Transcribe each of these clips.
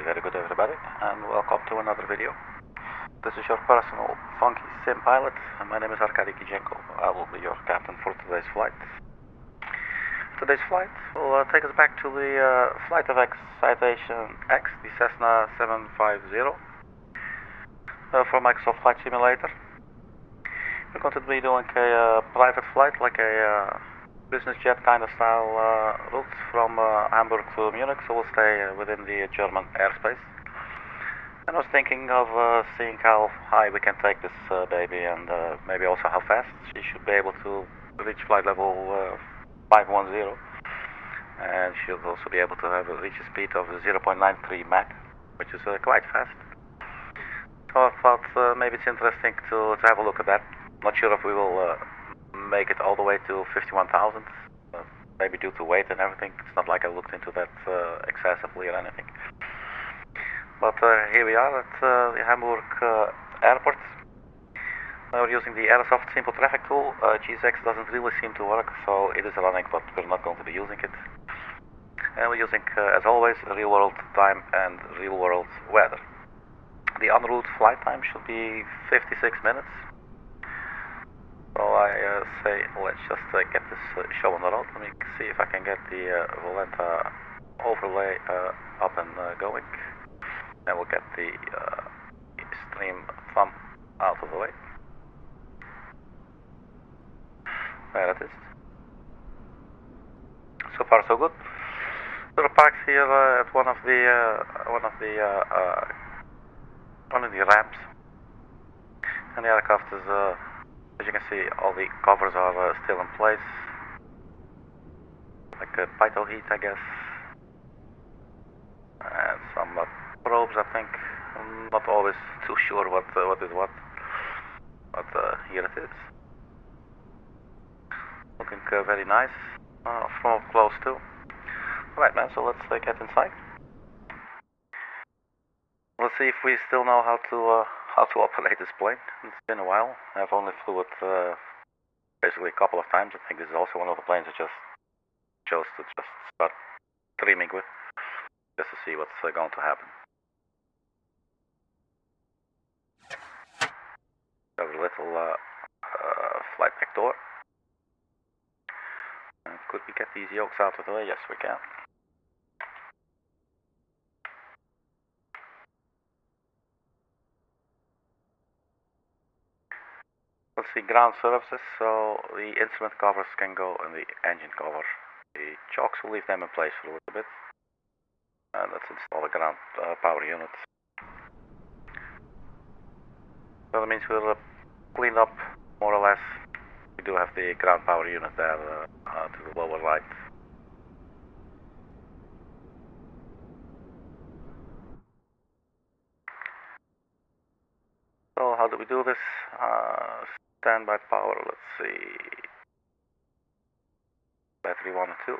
very good everybody, and welcome to another video. This is your personal funky sim pilot, and my name is Arkady Gidzenko. I will be your captain for today's flight. Today's flight will take us back to the flight of Citation X, the Cessna 750 from Microsoft Flight Simulator. We're going to be doing a private flight, like a business jet kind of style route from Hamburg to Munich, so we'll stay within the German airspace. And I was thinking of seeing how high we can take this baby, and maybe also how fast. She should be able to reach flight level 510, and she'll also be able to reach a speed of 0.93 Mach, which is quite fast. So I thought maybe it's interesting to have a look at that. Not sure if we will make it all the way to 51,000, maybe due to weight and everything. It's not like I looked into that excessively or anything. But here we are at the Hamburg airport. We're using the Airsoft Simple Traffic tool. GSX doesn't really seem to work, so it is running, but we're not going to be using it. And we're using, as always, real world time and real world weather. The en route flight time should be 56 minutes. So I say, let's just get this show on the road. Let me see if I can get the Volenta overlay up and going. Then we'll get the stream thumb out of the way. There it is. So far so good. We're parked here at one of the ramps, and the aircraft is. As you can see, all the covers are still in place, like a python heat, I guess, and some probes, I think. I'm not always too sure what is what, but here it is. Looking very nice, from up close too. Right, man, so let's get inside. Let's see if we still know how to operate this plane. It's been a while. I've only flew it basically a couple of times. I think this is also one of the planes I just chose to just start streaming with, just to see what's going to happen. Got a little flight deck door. Could we get these yokes out of the way? Yes, we can. Let's see, ground surfaces, so the instrument covers can go in the engine cover. The chocks, will leave them in place for a little bit. And let's install the ground power unit. So that means we'll clean up more or less. We do have the ground power unit there to the lower right. So how do we do this? Standby power, let's see. Battery 1 and 2.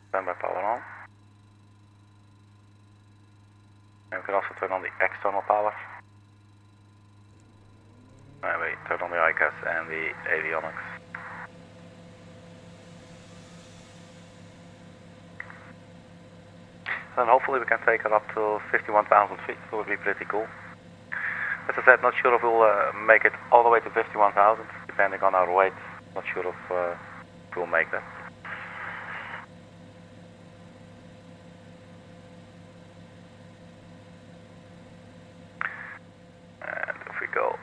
Standby power on. And we can also turn on the external power. And we turn on the ICAS and the avionics. And hopefully we can take it up to 51,000 feet. That would be pretty cool. As I said, not sure if we'll make it all the way to 51,000, depending on our weight. Not sure if we'll make that. And if we go.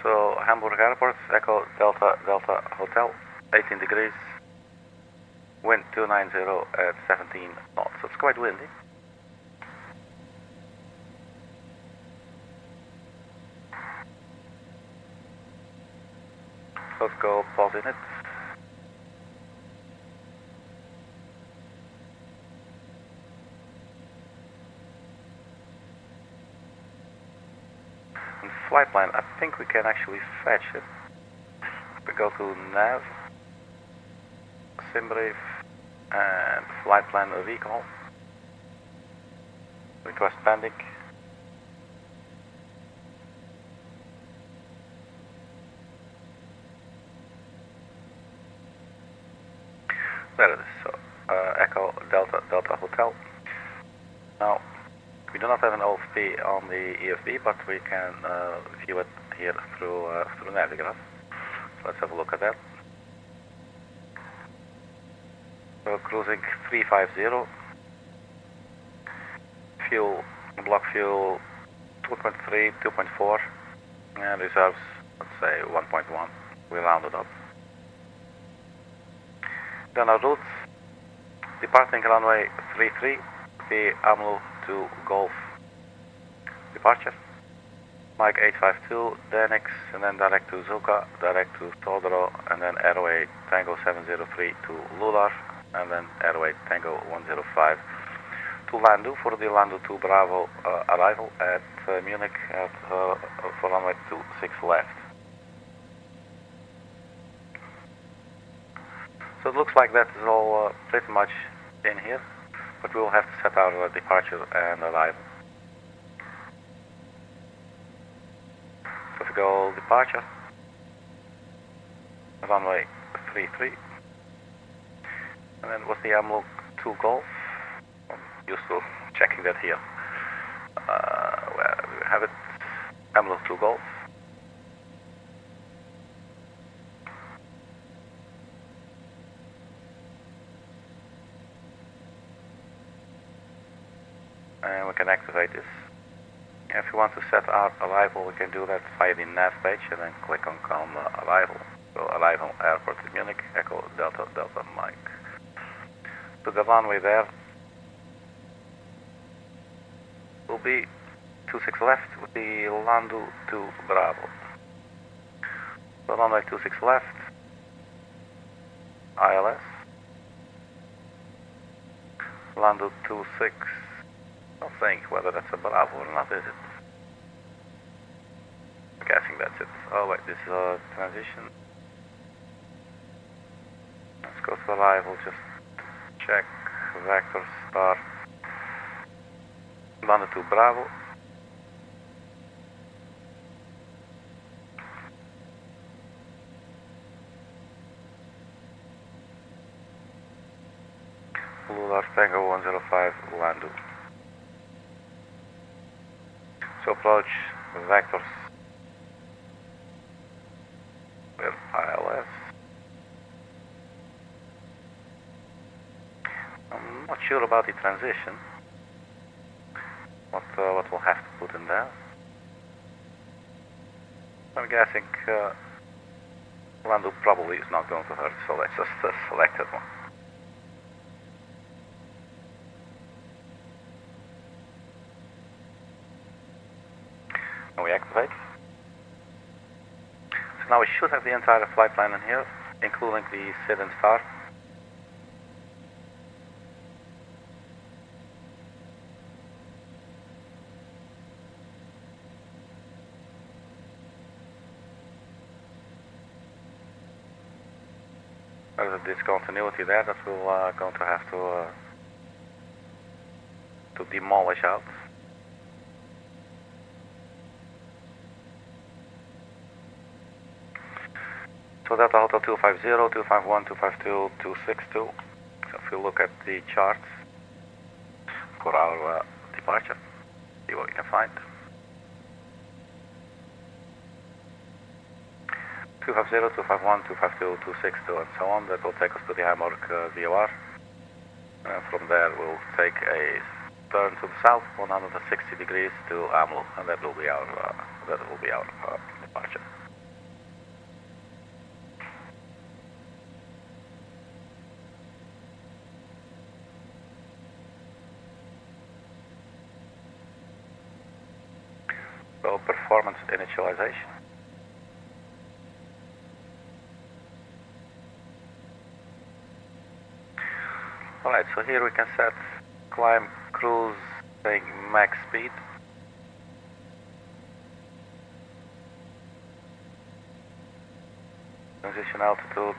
So, Hamburg Airport, Echo Delta Delta Hotel, 18 degrees. Wind 290 at 17 knots, so it's quite windy. Let's go pause in it. And flight plan, I think we can actually fetch it. We go to nav, SimBrief, and flight plan vehicle. Request pending. There it is. So Echo Delta Now, we do not have an OFP on the EFB, but we can view it here through Navigraph. So let's have a look at that. So cruising 350, fuel, block fuel 2.3, 2.4, and reserves, let's say 1.1. We round it up. Then our route, departing runway 33, the AMLUH to Golf departure. Mike 852, DENIX, and then direct to ZUCKA, direct to SODRO, and then airway Tango 703 to LULAR, and then airway Tango 105 to LANDU for the LANDU 2 Bravo arrival at Munich for runway 26 left. So it looks like that is all pretty much in here, but we will have to set our departure and arrival. So if we go departure, runway 33, and then what's the AMLUH 2 Golf? I'm used to checking that here. Where we have it, AMLUH 2 Golf. And we can activate this. If you want to set our arrival, we can do that via the nav page and then click on arrival. So arrival airport in Munich, Echo Delta Delta Mike. So the runway there will be 26 left with the LANDU 2 Bravo. So runway 26 left, ILS, LANDU 26. I'll think whether that's a Bravo or not, is it? I'm guessing that's it. Oh wait, this is a transition. Let's go to arrival, just check, vector, start, LANDU 2 Bravo. LULAR Tango 105 LANDU. So approach vectors with ILS. I'm not sure about the transition. What we'll have to put in there. I'm guessing LANDU probably is not going to hurt, so let's just select that one. And we activate. So now we should have the entire flight plan in here, including the sit and start. There's a discontinuity there that we're going to have to demolish out. So Delta Hotel 250, 251, 252, 262. So if you look at the charts for our departure, see what you can find. 250, 251, 252, 262, and so on. That will take us to the Hamburg VOR. And from there we'll take a turn to the south, 160 degrees to AMLUH, and that will be our departure. So performance initialization. Alright, so here we can set climb, cruise, saying max speed. Transition altitude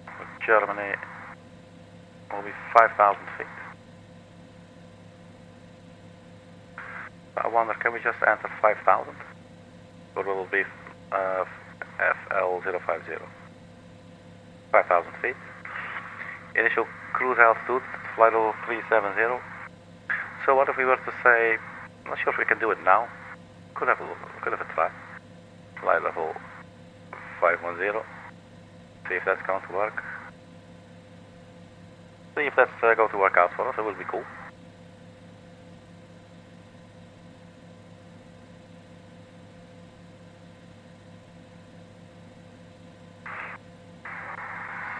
for Germany will be 5,000 feet. I wonder, can we just enter 5,000? Or will it be FL050? 5,000 feet. Initial cruise altitude, flight level 370. So what if we were to say, I'm not sure if we can do it now. Could have a try. Flight level 510. See if that's going to work. See if that's going to work out for us. It will be cool.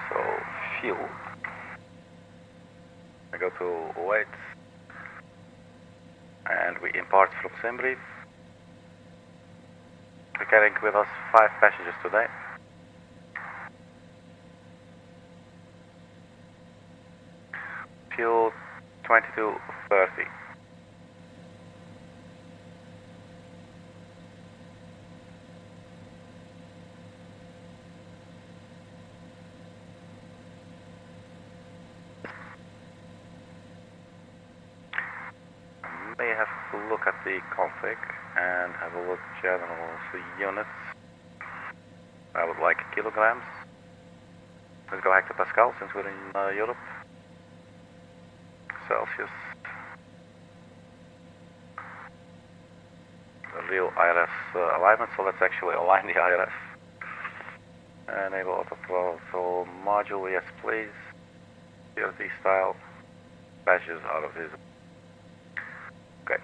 So fuel. I go to weights, and we import from SimBrief. We're carrying with us 5 passengers today. Fuel 2230. May have to look at the config and have a look general units. I would like kilograms. Let's go hectopascal since we're in Europe. Celsius. A real IRS alignment, so let's actually align the IRS. Enable auto throttle module, yes please. CRT style. Badges out of visible. Okay.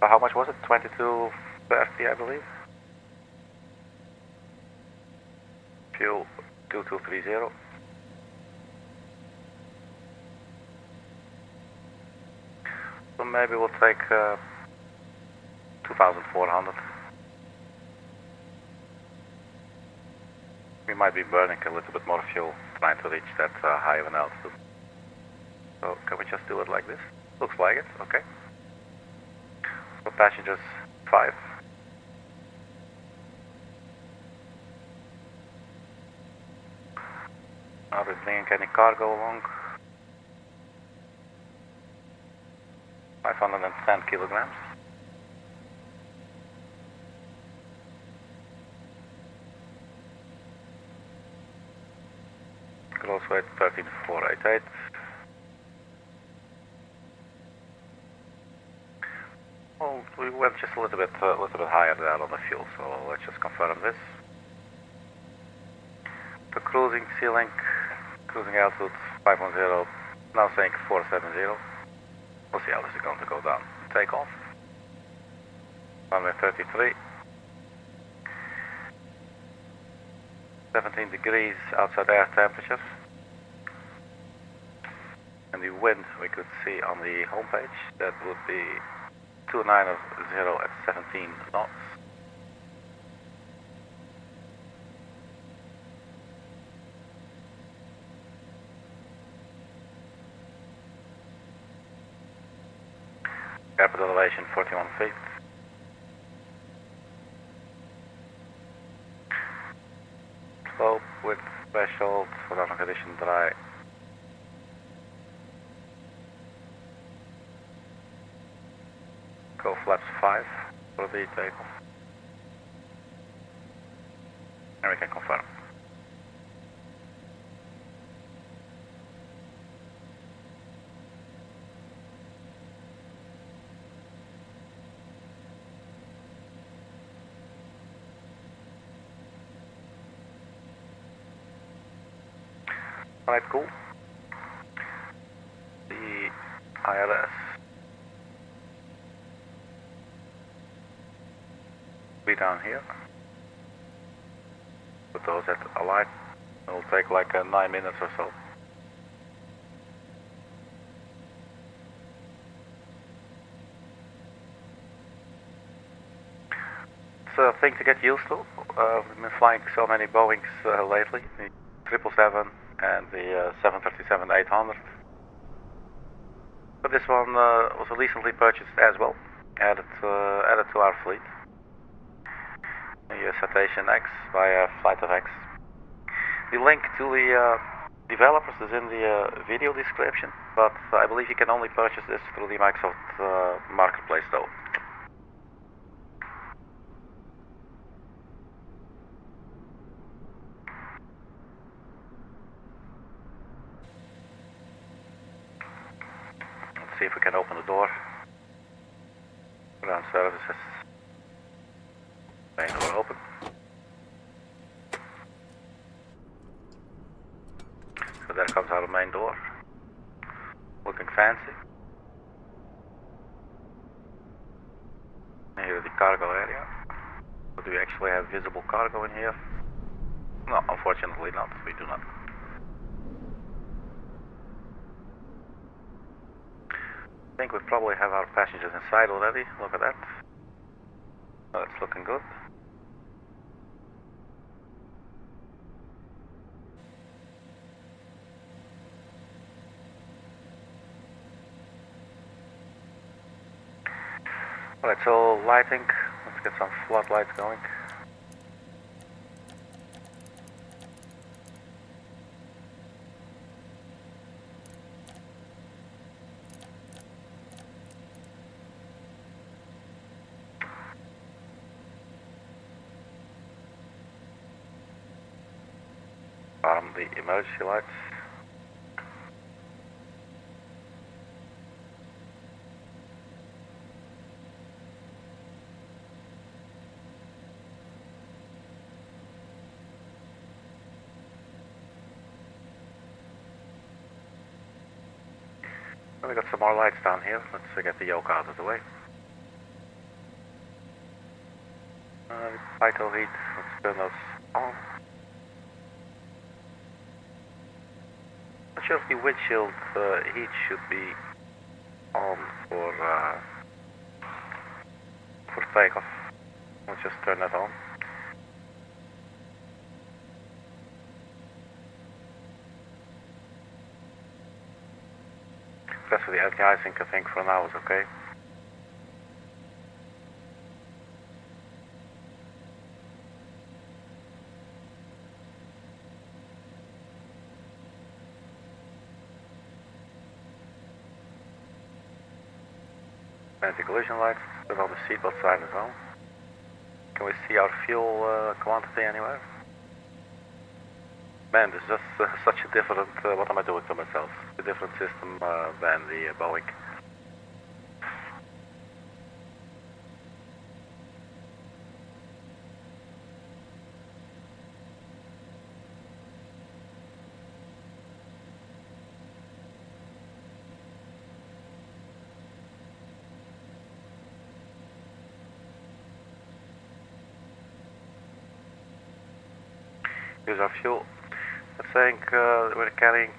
How much was it? 2230, I believe. Fuel 2230. So maybe we'll take 2,400. We might be burning a little bit more fuel trying to reach that high of an altitude. So can we just do it like this? Looks like it, okay. So passengers 5. Are we bringing any cargo along? 510 kilograms. Gross weight 13,488. Well, we went just a little bit higher there on the fuel, so let's just confirm this. The cruising ceiling, cruising altitude 510, now saying 470. We'll see how this is going to go down. Take off. Runway 33. 17 degrees outside air temperature. And the wind we could see on the homepage, that would be 290 at 17 knots. Airport elevation 41 feet. Slope with threshold for running condition dry. Go flaps 5 for the takeoff. And we can confirm. Alright, cool. The IRS. Be down here. Put those at align. It'll take like 9 minutes or so. It's a thing to get used to. We've been flying so many Boeings lately. The 777 and the 737-800. But this one was recently purchased as well, added to our fleet. The Citation X by Flight of X. The link to the developers is in the video description, but I believe you can only purchase this through the Microsoft Marketplace though. Let's see if we can open the door. Ground services. Main door open. So there comes our main door. Looking fancy. Here the cargo area. So do we actually have visible cargo in here? No, unfortunately not. We do not. I think we probably have our passengers inside already. Look at that. Oh, that's looking good. Alright, so lighting. Let's get some floodlights going. The emergency lights. We got some more lights down here. Let's get the yoke out of the way. Cycle heat. Let's turn those on. Not sure if the windshield heat should be on for takeoff. Let's just turn that on. Rest of the anti-icing, I think, for now is okay. Anti-collision lights, put on the seatbelt sign as well. Can we see our fuel quantity anywhere? Man, this is just such a different, what am I doing to myself? A different system than the Boeing. Here's our fuel. It's saying we're carrying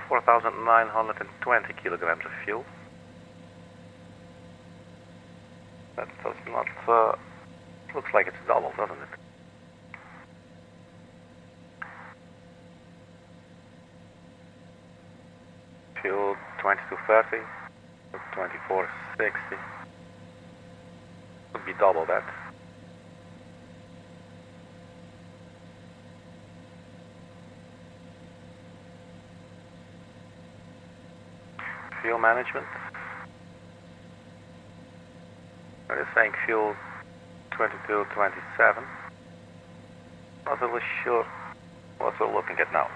4,920 kilograms of fuel. That does not, looks like it's double, doesn't it? Fuel 2230, 2460. Would be double that. Fuel management. We're saying fuel 2227. Not really sure what we're looking at now.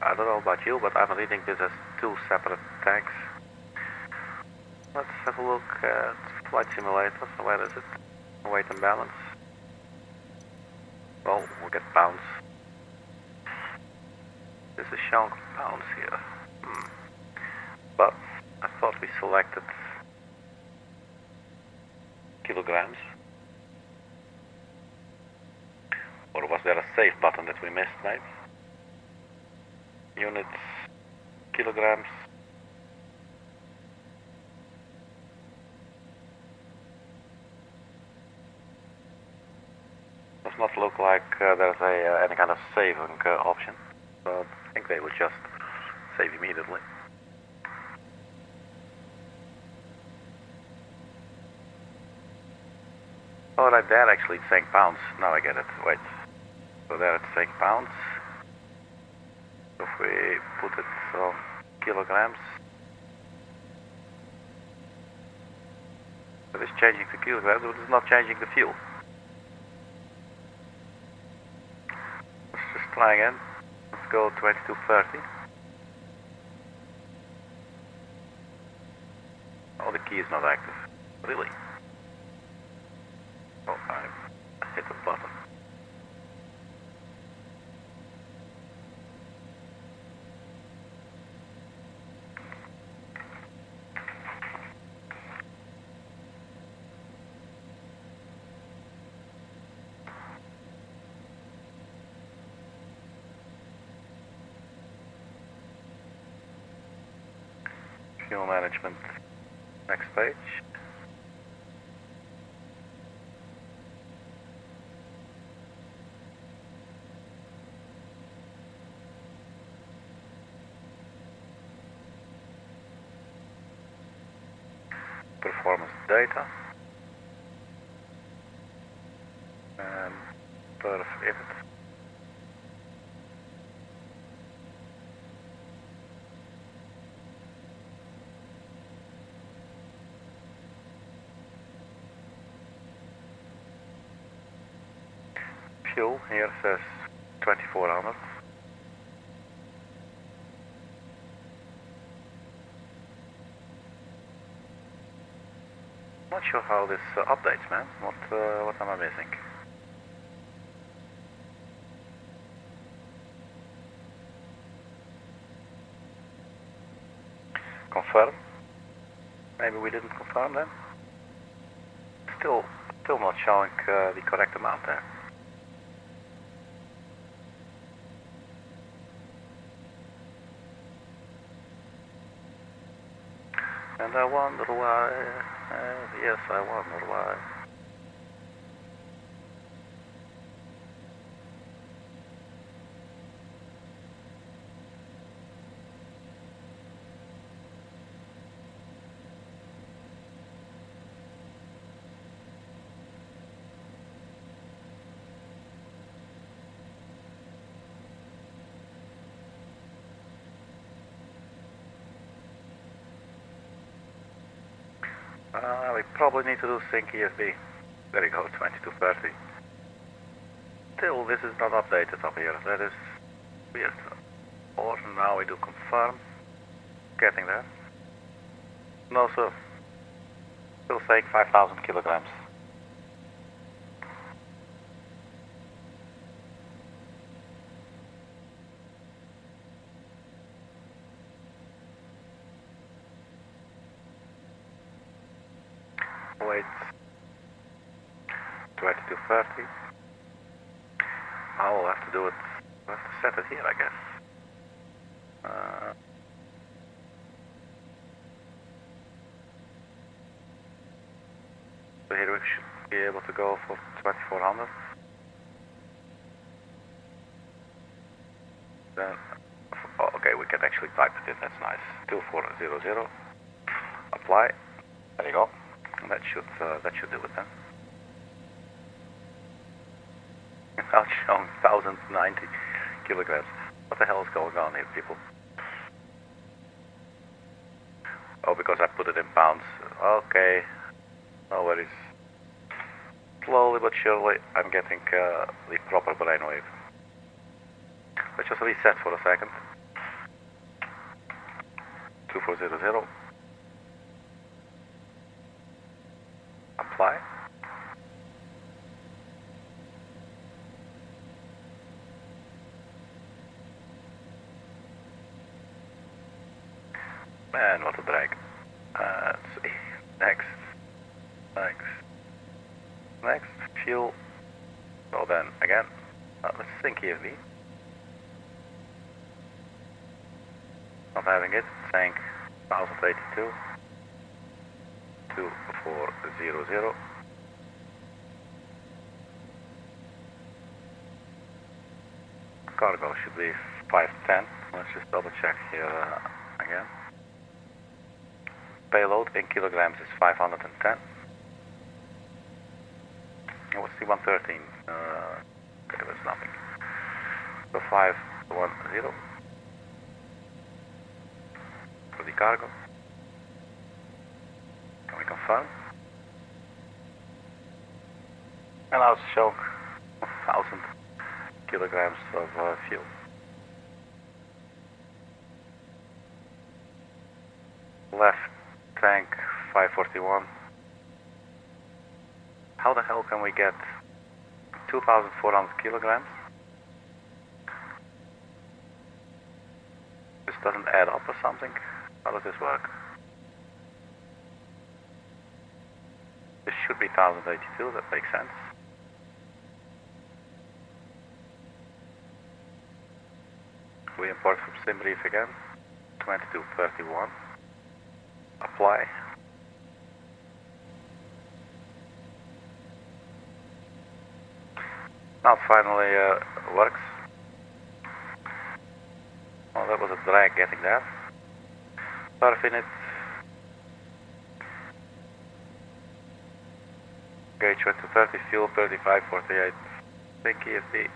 I don't know about you, but I'm reading this as two separate tanks. Let's have a look at flight simulator. So where is it? Weight and balance. Well, we'll get pounds. There's a chunk of pounds here. But I thought we selected kilograms. Or was there a save button that we missed, maybe? Units, kilograms. Does not look like there's any kind of saving option. So I think they would just save immediately. Oh, right there actually it's saying pounds. Now I get it. Wait. So there it's saying pounds. If we put it on kilograms, it is changing the kilograms, but it's not changing the fuel. Let's just try again. Let's go 2230. Oh, the key is not active. Really? Oh, I hit the button. Fuel management, next page. Performance data. And perf init. Fuel here says 2400. Not sure how this updates, man. What am I missing? Confirm. Maybe we didn't confirm then. Still not showing the correct amount there. And I wonder why. Yes, I wonder why. We probably need to do sync ESB. There you go, 2230. Still, this is not updated up here. That is weird. Or now we do confirm. Getting there. No, sir. Still saying 5,000 kilograms. Wait. 2230. I will have to do it. I'll have to set it here, I guess. So here we should be able to go for 2400. Then, oh, okay, we can actually type it in. That's nice. 2400. Apply. There you go. That should do it then. Now it's showing 1090 kilograms. What the hell is going on here, people? Oh, because I put it in pounds. Okay, no worries. Slowly but surely, I'm getting the proper brainwave. Let's just reset for a second. 2400. Apply. Man, what a drag. Let's see. Next. Fuel. So then, again, let's sync ESB. Not having it. Saying 1082. 2400. Cargo should be 510. Let's just double check here again. Payload in kilograms is 510. What's the 113? Okay, that's nothing. So 510 for the cargo. Can we confirm? And now it's showing 1,000 kilograms of fuel. Left tank 541. How the hell can we get 2,400 kilograms? This doesn't add up or something? How does this work? This should be 1,082, that makes sense. We import from SimBrief again, 2231. Apply. Now it finally works. Oh, that was a drag getting there. Perf in it. Gauge went to 30, fuel 3548. Think ESD.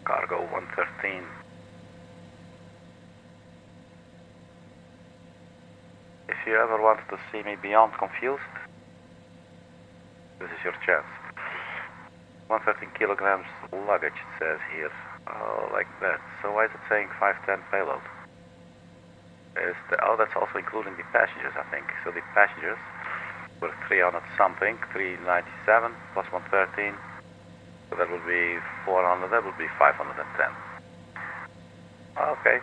Cargo 113. If you ever wanted to see me beyond confused, this is your chance. 113 kilograms luggage, it says here. Oh, like that. So why is it saying 510 payload? Oh, that's also including the passengers, I think. So the passengers were 300 something, 397 plus 113. So that would be 400, that would be 510. Okay.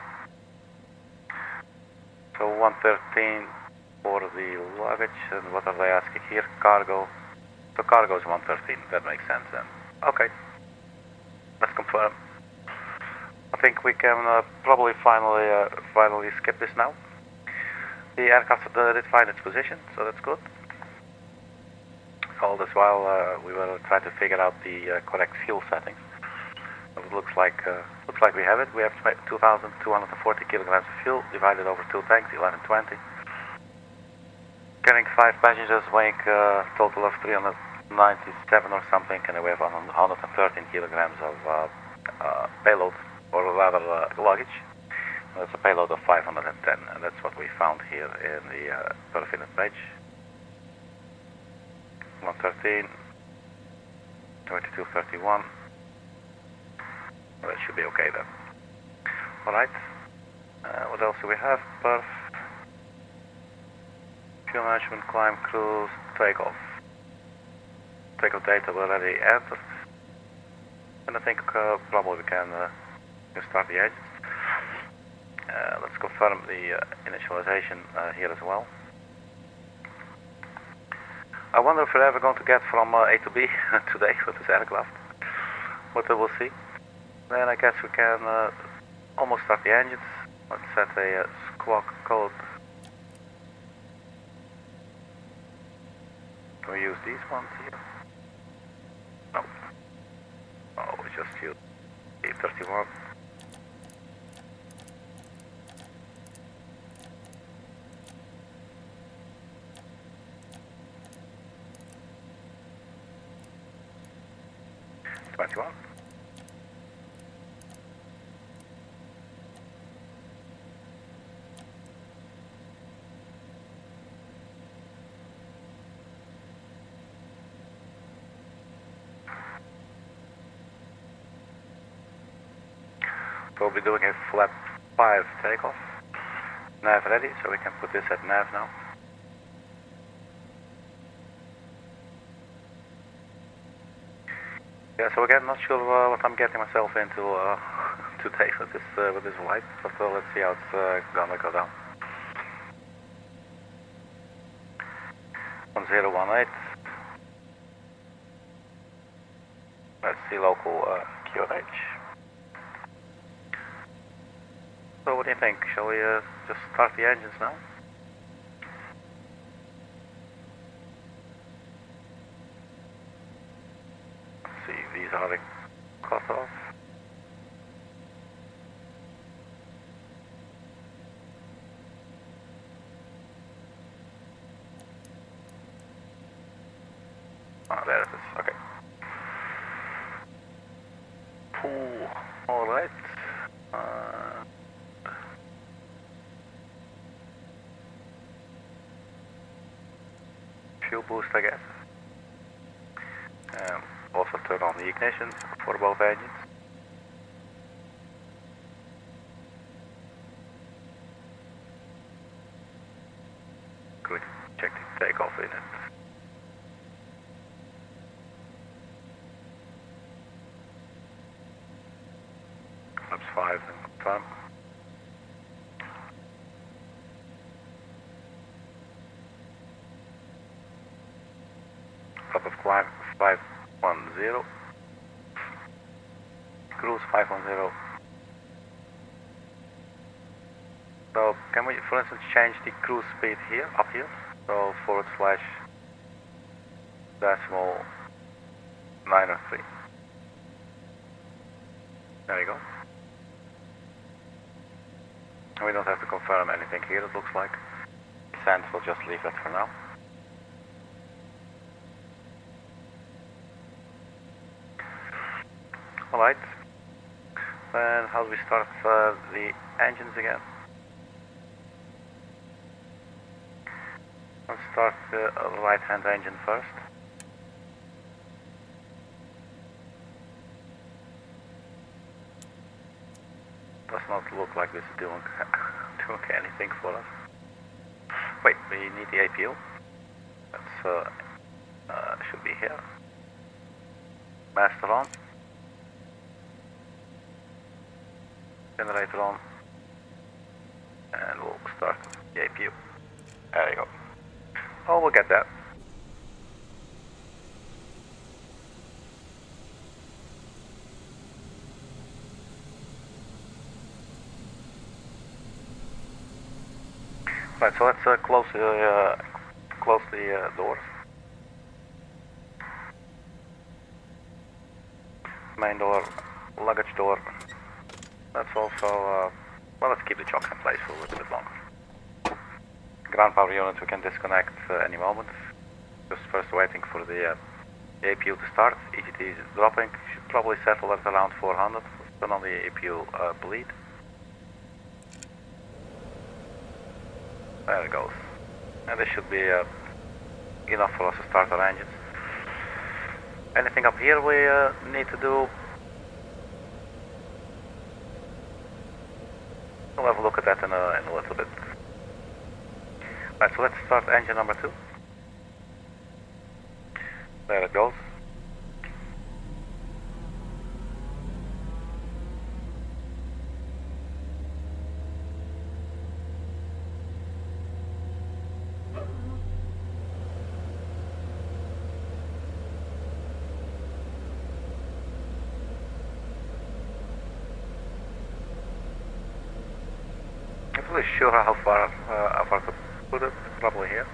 So 113 for the luggage, and what are they asking here? Cargo. So cargo is 113, that makes sense then. Okay. Let's confirm. I think we can probably finally skip this now. The aircraft did find its position, so that's good. All this while we were trying to figure out the correct fuel settings. It looks like we have it. We have 2,240 kilograms of fuel divided over 2 tanks, 1120. Carrying 5 passengers, weighing a total of 397 or something, and we have 113 kilograms of payload, or rather luggage. That's a payload of 510, and that's what we found here in the perf-init page. 113, 2231. That should be okay then. Alright. What else do we have? Perf. Fuel management, climb, cruise, takeoff. Takeoff data already entered. And I think probably we can start the engines. Let's confirm the initialization here as well. I wonder if we're ever going to get from A to B today with this aircraft. But we'll see. Then I guess we can almost start the engines. Let's set a squawk code. Can we use these ones here? No. Oh, we just use A31. We'll be doing a flap 5 takeoff. Nav ready, so we can put this at nav now. Yeah, so again, not sure what I'm getting myself into today with this flight, but let's see how it's gonna go down. 1018. Let's see local QNH. So what do you think? Shall we just start the engines now? Let's see, these are the cutoff. Oh, there it is, okay. Cool. Alright. Fuel boost, I guess. Also turn on the ignition for both engines. Good. Check the takeoff in it. Flaps 5 and confirm. Top of climb 510. Cruise 510. So can we, for instance, change the cruise speed here, up here? So / decimal 903. There you go. And we don't have to confirm anything here, it looks like. Send, we'll just leave that for now. Alright. Then how do we start the engines again? Let's start the right-hand engine first. Does not look like this is doing anything for us. Wait, we need the APU. That's should be here. Master on. Generator on. And we'll start the APU. There you go. Oh, we'll get that. Right, so let's close the doors. Main door, luggage door. Let's also, well, let's keep the chocks in place for a little bit longer. Ground power unit we can disconnect any moment. Just first waiting for the APU to start. EGT is dropping, should probably settle at around 400. Turn on the APU bleed. There it goes. And this should be enough for us to start our engines. Anything up here we need to do? We'll have a look at that in a little bit. Right, so let's start engine number 2. There it goes. I'm not really sure how far to put it, probably here.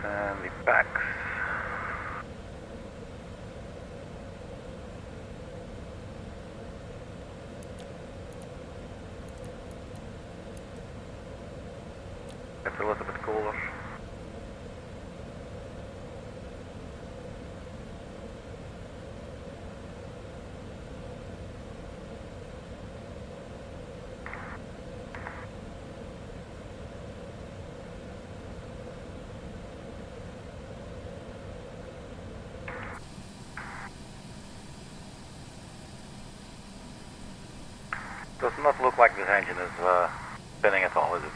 And the backs. It's a little bit cooler. Does not look like this engine is spinning at all, is it?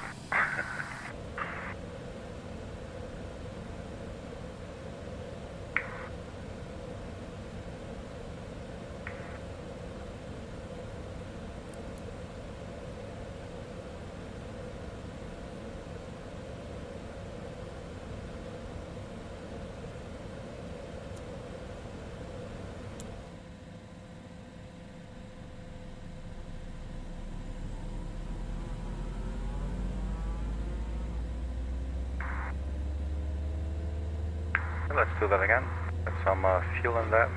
Let's do that again. Get some fuel in there.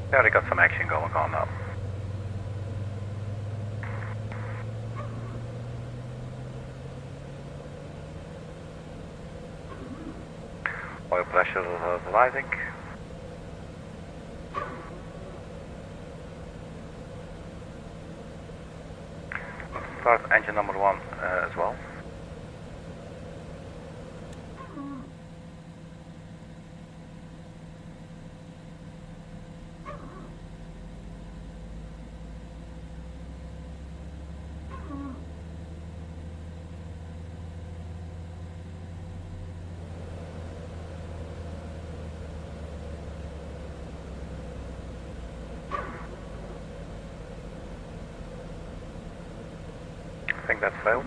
We already got some action going on now. Oil pressure rising. Start engine number 1 as well. I think that failed.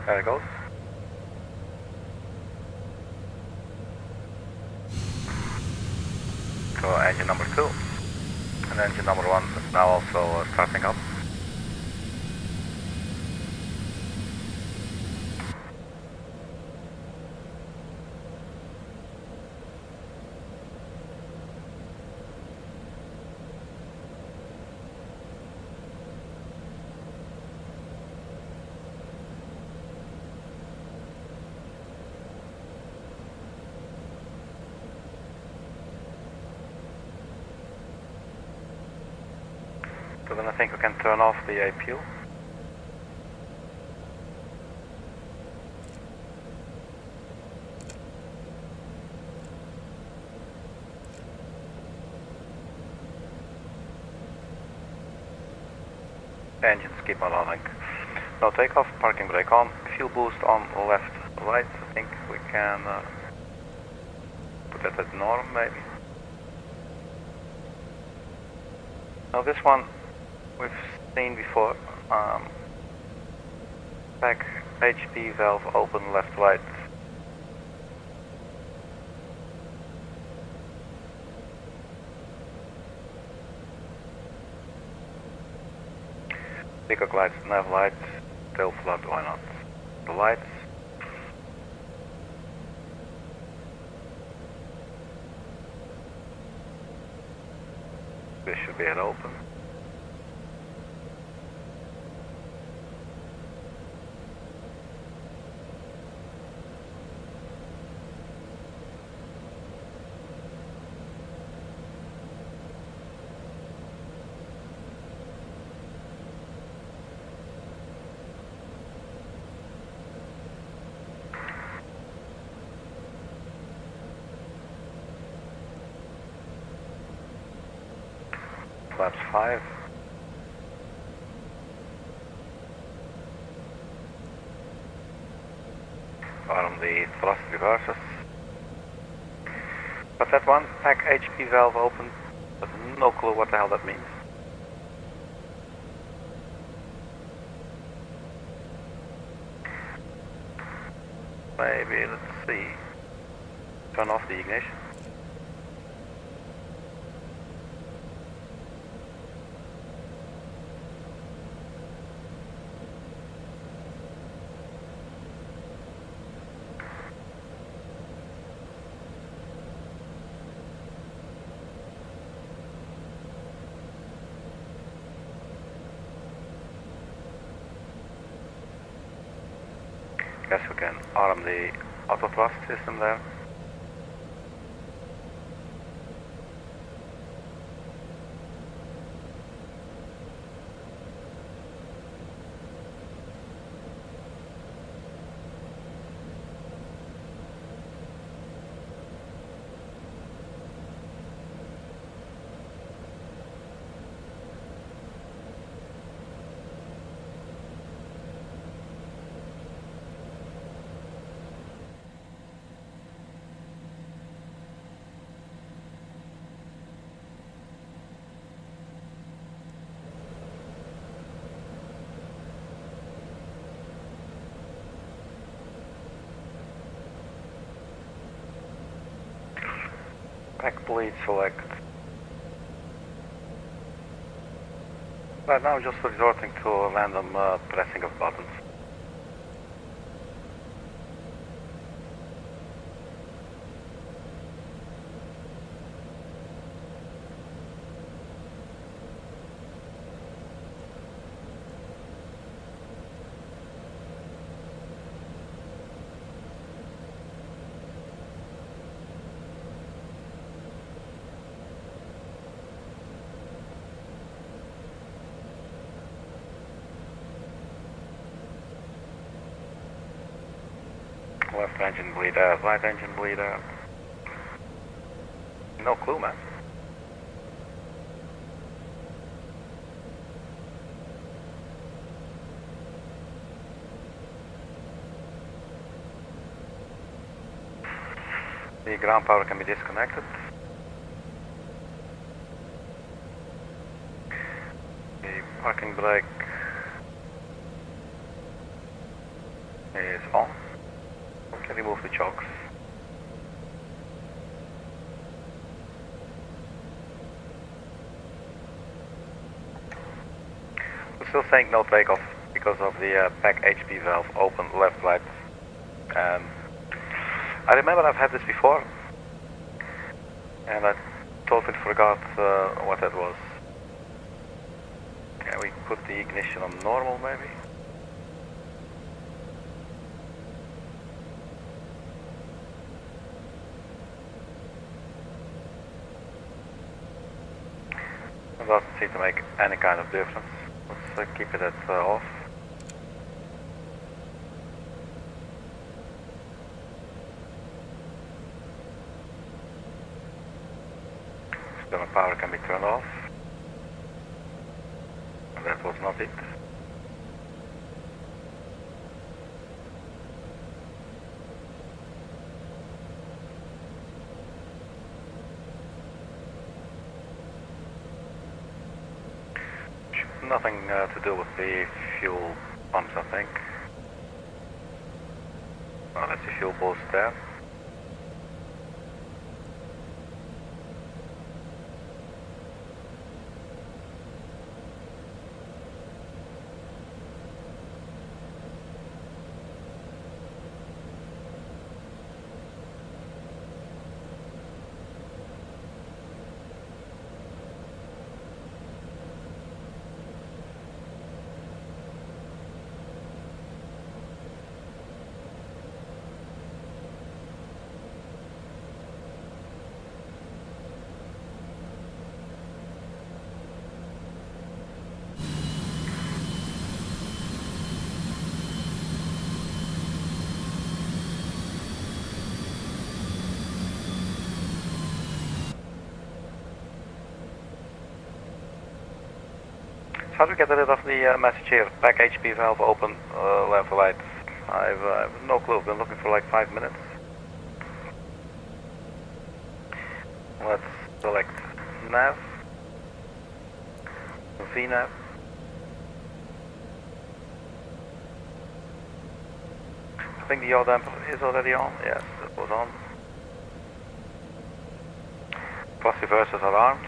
There it goes. So engine number 2 and engine number 1 is now also starting up. So then I think we can turn off the APU. Engines keep on running. No takeoff, parking brake on, fuel boost on left, right. I think we can put that at norm maybe. Now this one we've seen before. Back HP valve open left right. Peacock lights, nav lights, tail flood, why not? The lights. This should be at open. Flaps 5. Arm the thrust reverses. But that one, pack HP valve open, but no clue what the hell that means. Maybe, let's see. Turn off the ignition. Guess we can arm the auto thrust system there. Back bleed select. Right now just resorting to a random pressing of buttons. Left engine bleed out, right engine bleed out. No clue, man. The ground power can be disconnected. The parking brake is on. We can remove the chokes. We're still saying no takeoff because of the pack HP valve open left, right. I remember I've had this before, and I totally forgot what that was. Can we put the ignition on normal, maybe? It doesn't seem to make any kind of difference. Let's keep it at off. External power can be turned off. And that was not it. Nothing to do with the fuel pumps, I think. Oh, that's the fuel boost there. How do we get rid of the message here? Back HP valve open, left, right. I've no clue. I've been looking for like 5 minutes. Let's select nav, VNav. I think the yaw damper is already on. Yes, it was on. Plus reversers are armed.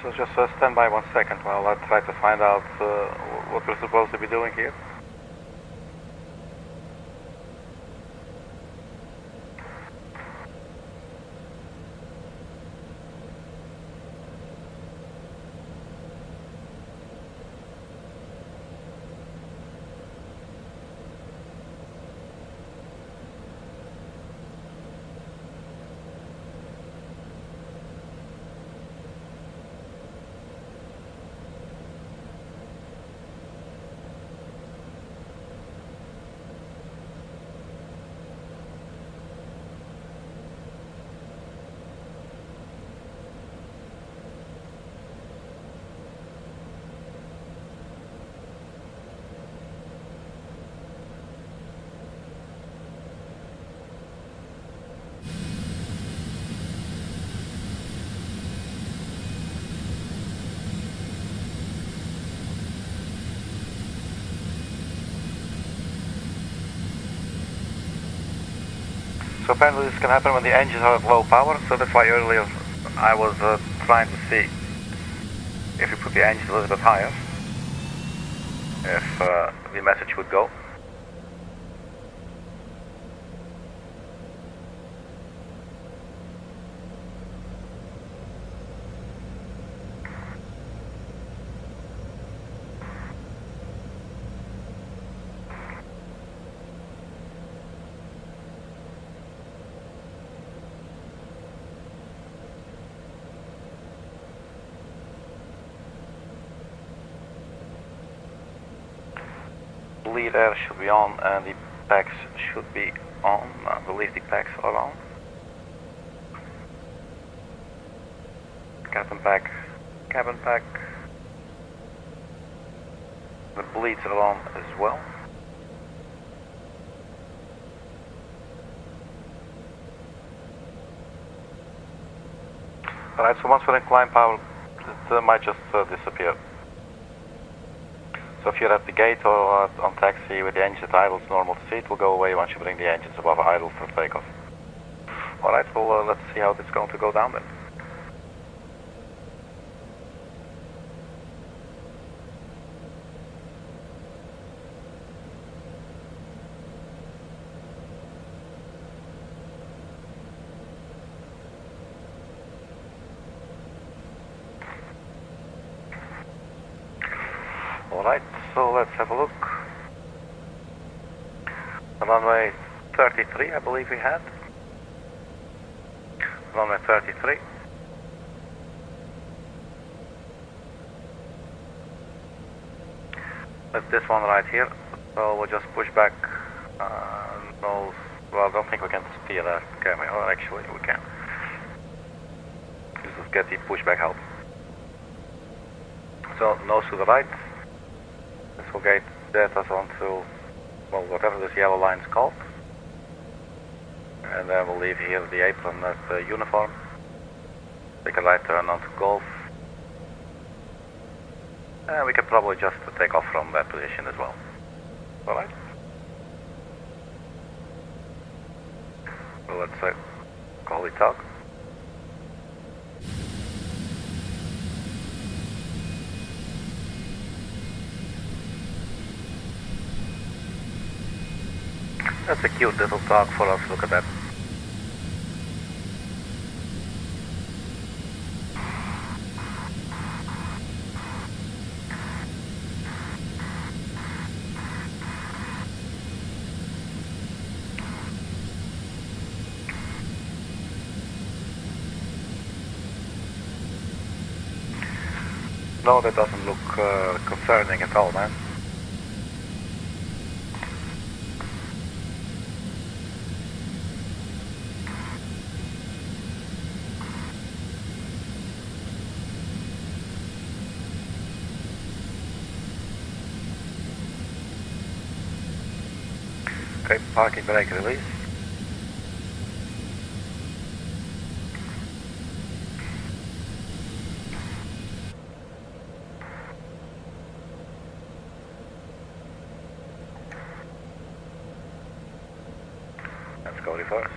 So just stand by 1 second while I try to find out what we're supposed to be doing here. So apparently this can happen when the engines are at low power, so that's why earlier I was trying to see if you put the engine a little bit higher, if the message would go. Bleed air should be on and the packs should be on. I believe the packs are on. Cabin pack. The bleeds are on as well. Alright, so once we're in climb power, it might just disappear. So if you're at the gate or on taxi with the engine at idle, it's normal to see. It will go away once you bring the engines above idle for takeoff. Alright, well let's see how this is going to go down then. Alright, so let's have a look. Runway 33, I believe we had. Runway 33. That's this one right here. So we'll just push back. No, well, I don't think we can steer that, can we? Oh, actually, we can. Just get the pushback help. So nose to the right. This will get us onto, well, whatever this yellow line is called. And then we'll leave here the apron at the uniform. Take a right turn onto Golf. And we can probably just take off from that position as well. Alright. Well, let's call it out. That's a cute little talk for us, look at that. No, that doesn't look concerning at all, man. Okay, parking brake release. Let's go reverse.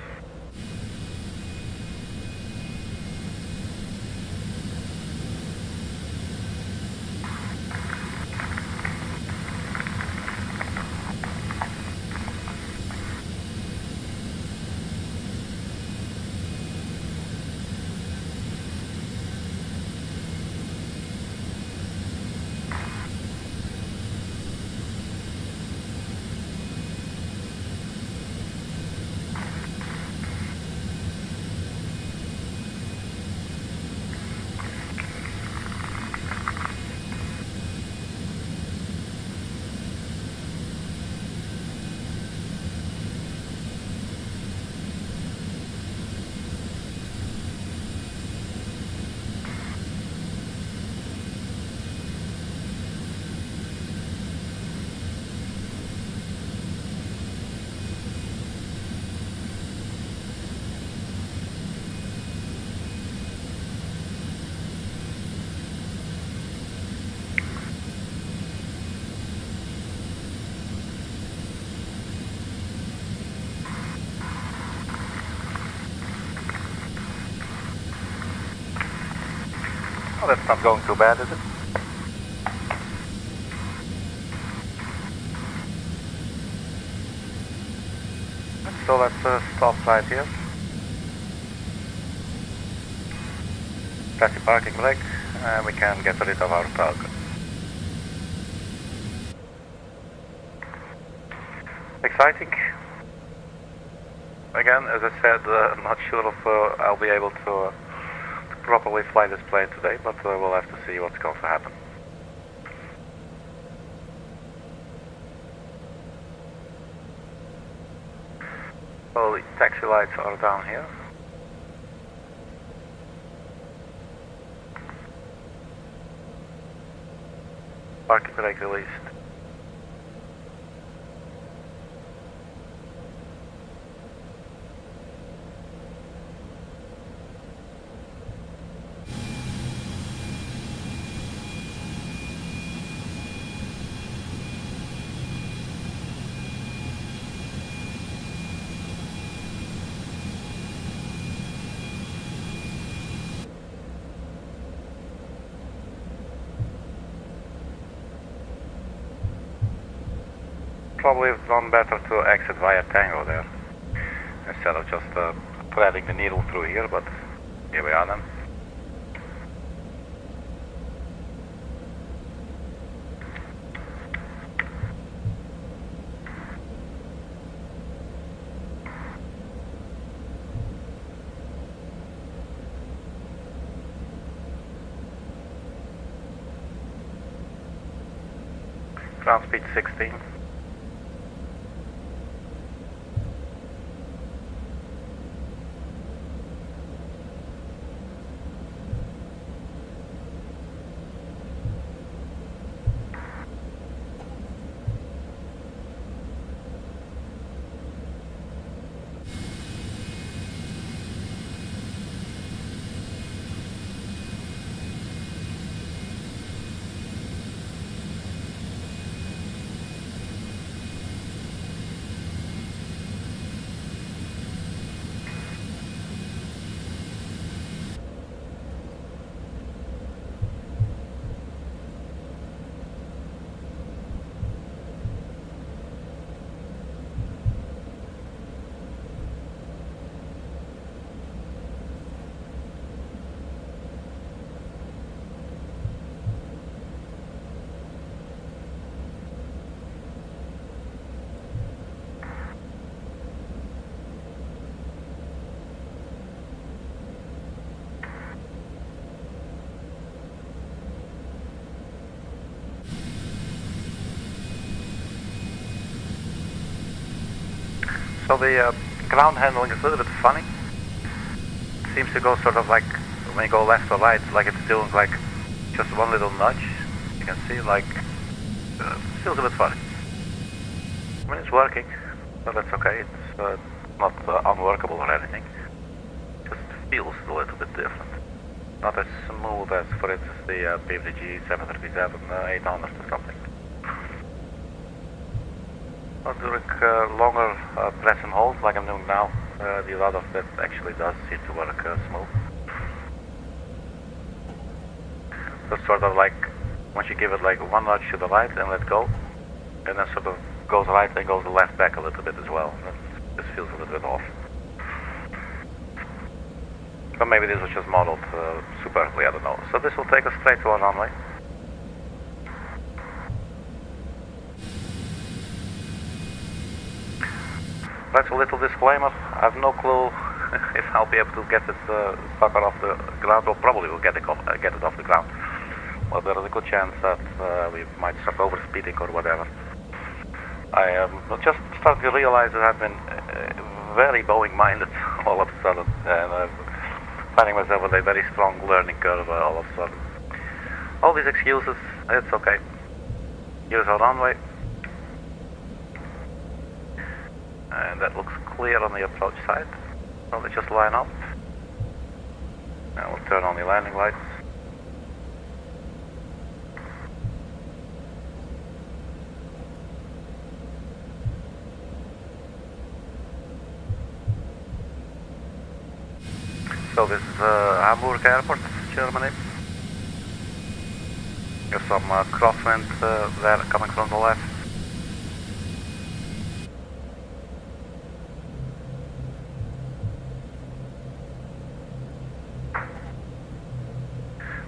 Well, that's not going too bad, is it? So let's stop right here. Press the parking brake and we can get rid of our tug. Exciting. Again, as I said, I'm not sure if I'll be able to properly fly this plane today, but we'll have to see what's going to happen. Well, the taxi lights are down here. Parking brake released. Probably have done better to exit via Tango there, instead of just threading the needle through here, but here we are then. Ground speed 16. So the ground handling is a little bit funny. It seems to go sort of like, when you go left or right, like it's doing like just one little nudge. You can see like, it feels a bit funny. I mean, it's working, but that's okay. It's not unworkable or anything. It just feels a little bit different. Not as smooth as, for instance, the PFDG 737 800 or something. Well, during longer press and hold, like I'm doing now, the rudder bit actually does seem to work smooth. So it's sort of like, once you give it like one nudge to the right and let go, and then sort of goes right and goes left back a little bit as well. This feels a little bit off. But maybe this was just modeled superbly, I don't know. So this will take us straight to our runway. That's a little disclaimer. I have no clue if I'll be able to get this sucker off the ground. Well, probably we'll get it off the ground. Well, there is a good chance that we might start overspeeding or whatever. I just started to realize that I've been very Boeing-minded all of a sudden, and I'm finding myself with a very strong learning curve all of a sudden. All these excuses, it's okay. Here's our runway. And that looks clear on the approach side. So let's just line up. Now we'll turn on the landing lights. So this is Hamburg Airport, Germany. There's some crosswind there coming from the left.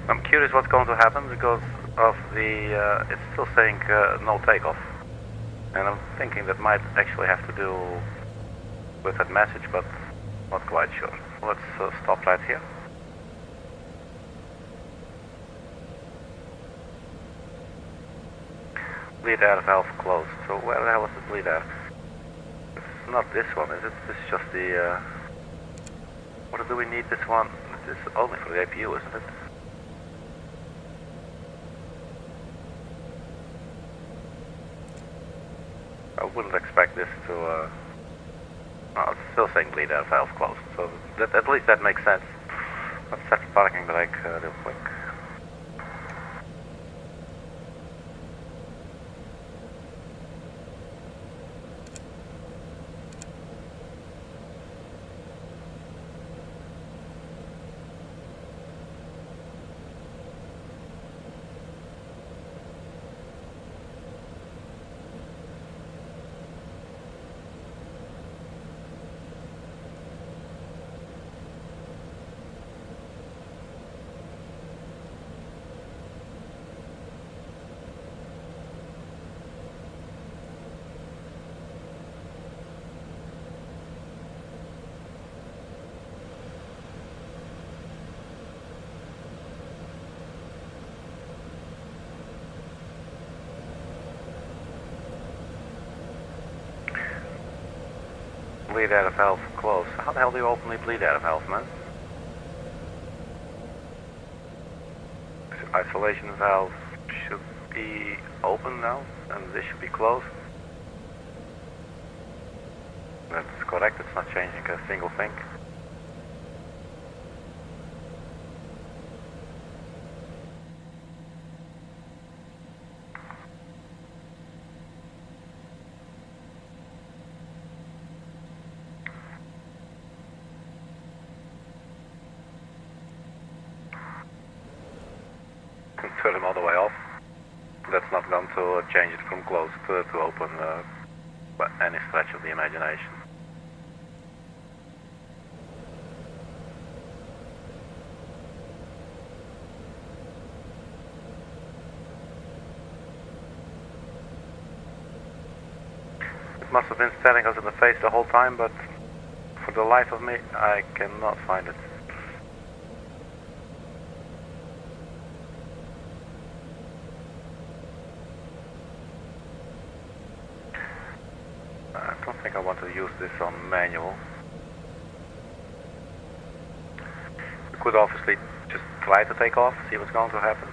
I'm curious what's going to happen because of the, it's still saying no takeoff. And I'm thinking that might actually have to do with that message, but not quite sure. Let's stop right here. Bleed air valve closed. So where the hell is the bleed air? It's not this one, is it? This is just the, what do we need this one? This is only for the APU, isn't it? I wouldn't expect this to, no, it's still saying bleed air valve closed, so that, at least that makes sense. Let's set the parking brake real quick. Bleed air valve closed. How the hell do you open the bleed air valve, man? Isolation valve should be open now, and this should be closed. That's correct, it's not changing a single thing. Turn them all the way off. That's not going to change it from closed to open by any stretch of the imagination. It must have been staring us in the face the whole time, but for the life of me, I cannot find it. I don't think I want to use this on manual. We could obviously just try to take off, see what's going to happen.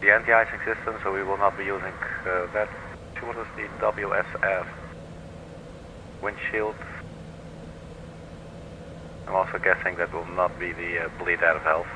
The anti-icing system, so we will not be using that. What is the WSF? Windshield. I'm also guessing that will not be the bleed air valve.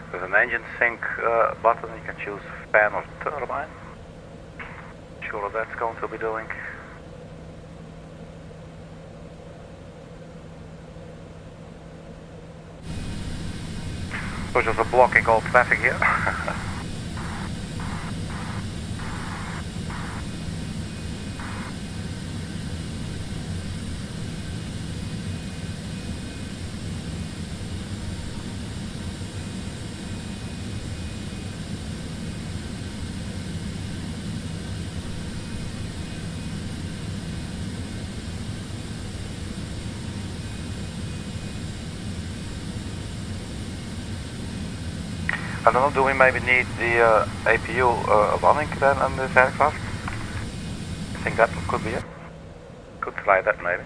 There's an engine sync button, you can choose fan or turbine. Sure what that's going to be doing. So just blocking all traffic here. I don't know, do we maybe need the APU running then on this aircraft? I think that could be it. Could try that maybe.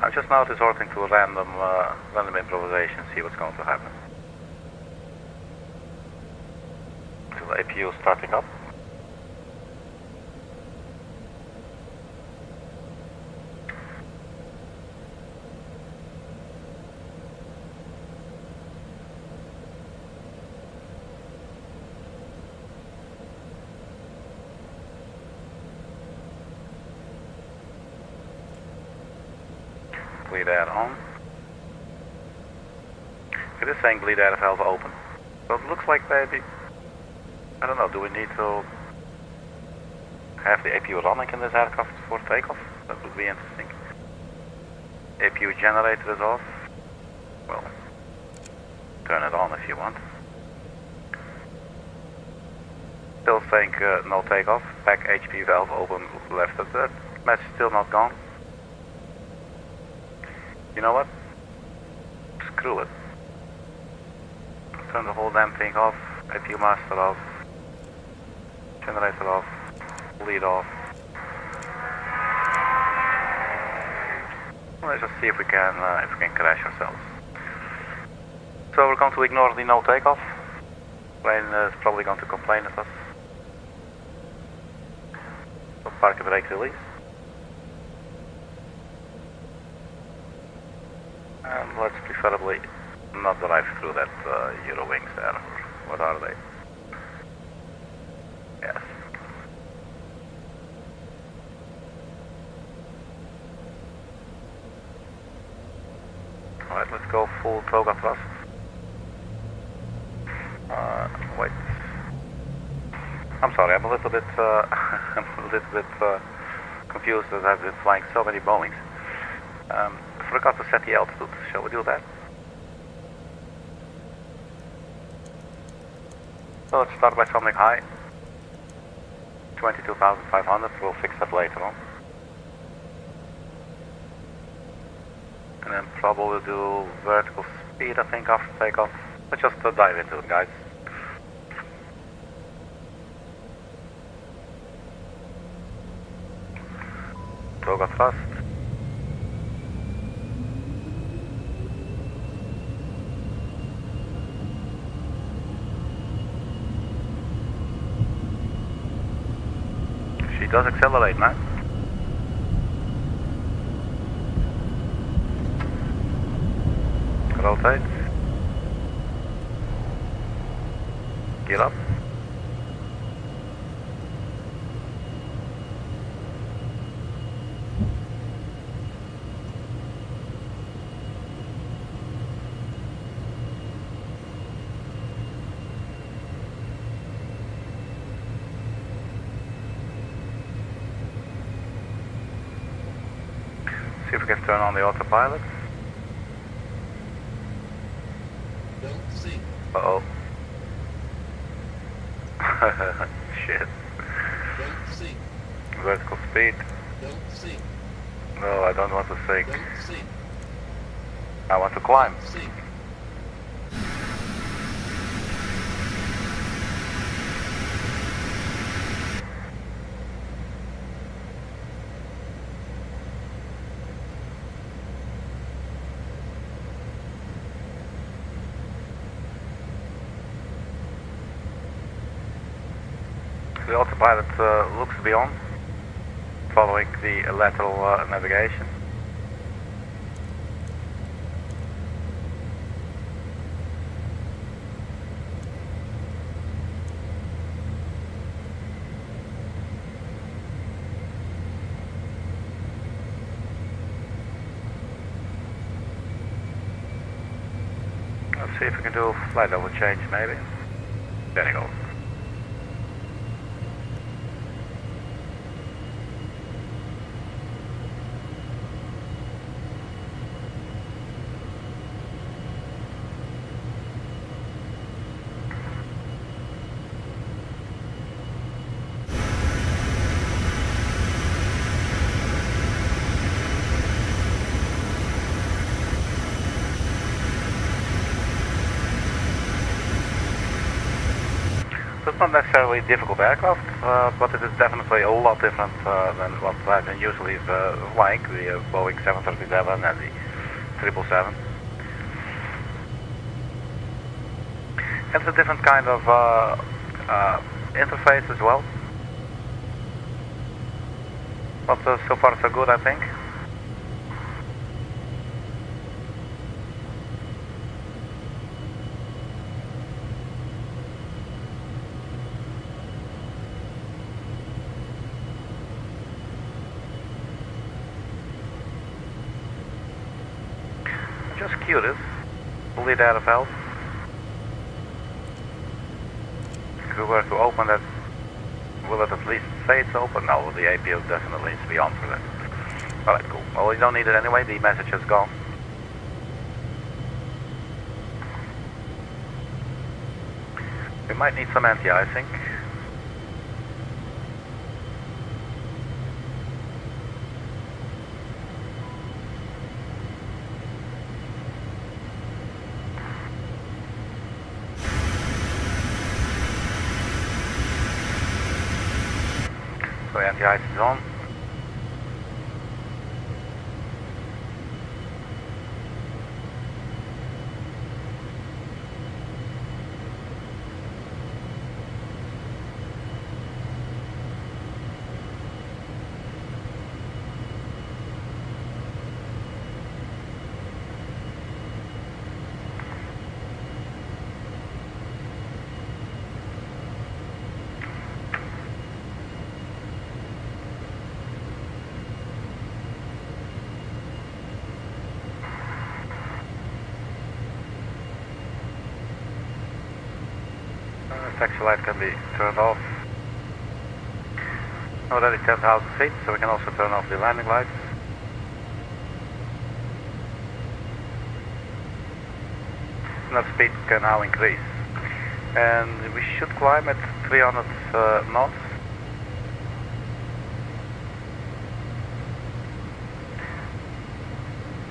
I'm just now resorting to random improvisation, see what's going to happen. So the APU is starting up. Bleed air on. It is saying bleed air valve open. So it looks like maybe, I don't know, do we need to have the APU running in this aircraft for takeoff? That would be interesting. APU generator is off. Well, turn it on if you want. Still saying no takeoff. Back HP valve open left of that. Message still not gone. You know what? Screw it. Turn the whole damn thing off. APU master off. Generator off. Lead off. Let's just see if we can crash ourselves. So we're going to ignore the no takeoff. Plane is probably going to complain at us. So park and brake release. And let's preferably not drive through that Euro wings there. What are they? Yes. Alright, let's go full toga thrust. Wait. I'm sorry, I'm a little bit confused as I've been flying so many Boeings. Forgot to set the altitude. Shall we do that? So let's start by something high. 22,500. We'll fix that later on. And then probably do vertical speed, I think, after takeoff. Let's just dive into it, guys. Toga thrust. She does accelerate, man. Rotate. Get up. See if we can turn on the autopilot. Don't sink. Uh-oh. Shit. Don't sink. Vertical speed. Don't sink. No, I don't want to sink. Don't sink. I want to climb. Don't sink. The autopilot looks to be on, following the lateral navigation. Let's see if we can do flight level change, maybe. There you go. it's not necessarily a difficult aircraft, but it is definitely a lot different than what I've been usually flying, the Boeing 737 and the 777. It's a different kind of interface as well. But so far so good, I think. I'm just curious, lead RFL. If we were to open that, will it at least say it's open? No, the APO definitely is beyond for that. Alright, cool. Well, we don't need it anyway, the message has gone. We might need some anti-icing. So anti-ice is on. Taxi light can be turned off. Already 10,000 feet, so we can also turn off the landing lights. And that speed can now increase. And we should climb at 300 knots.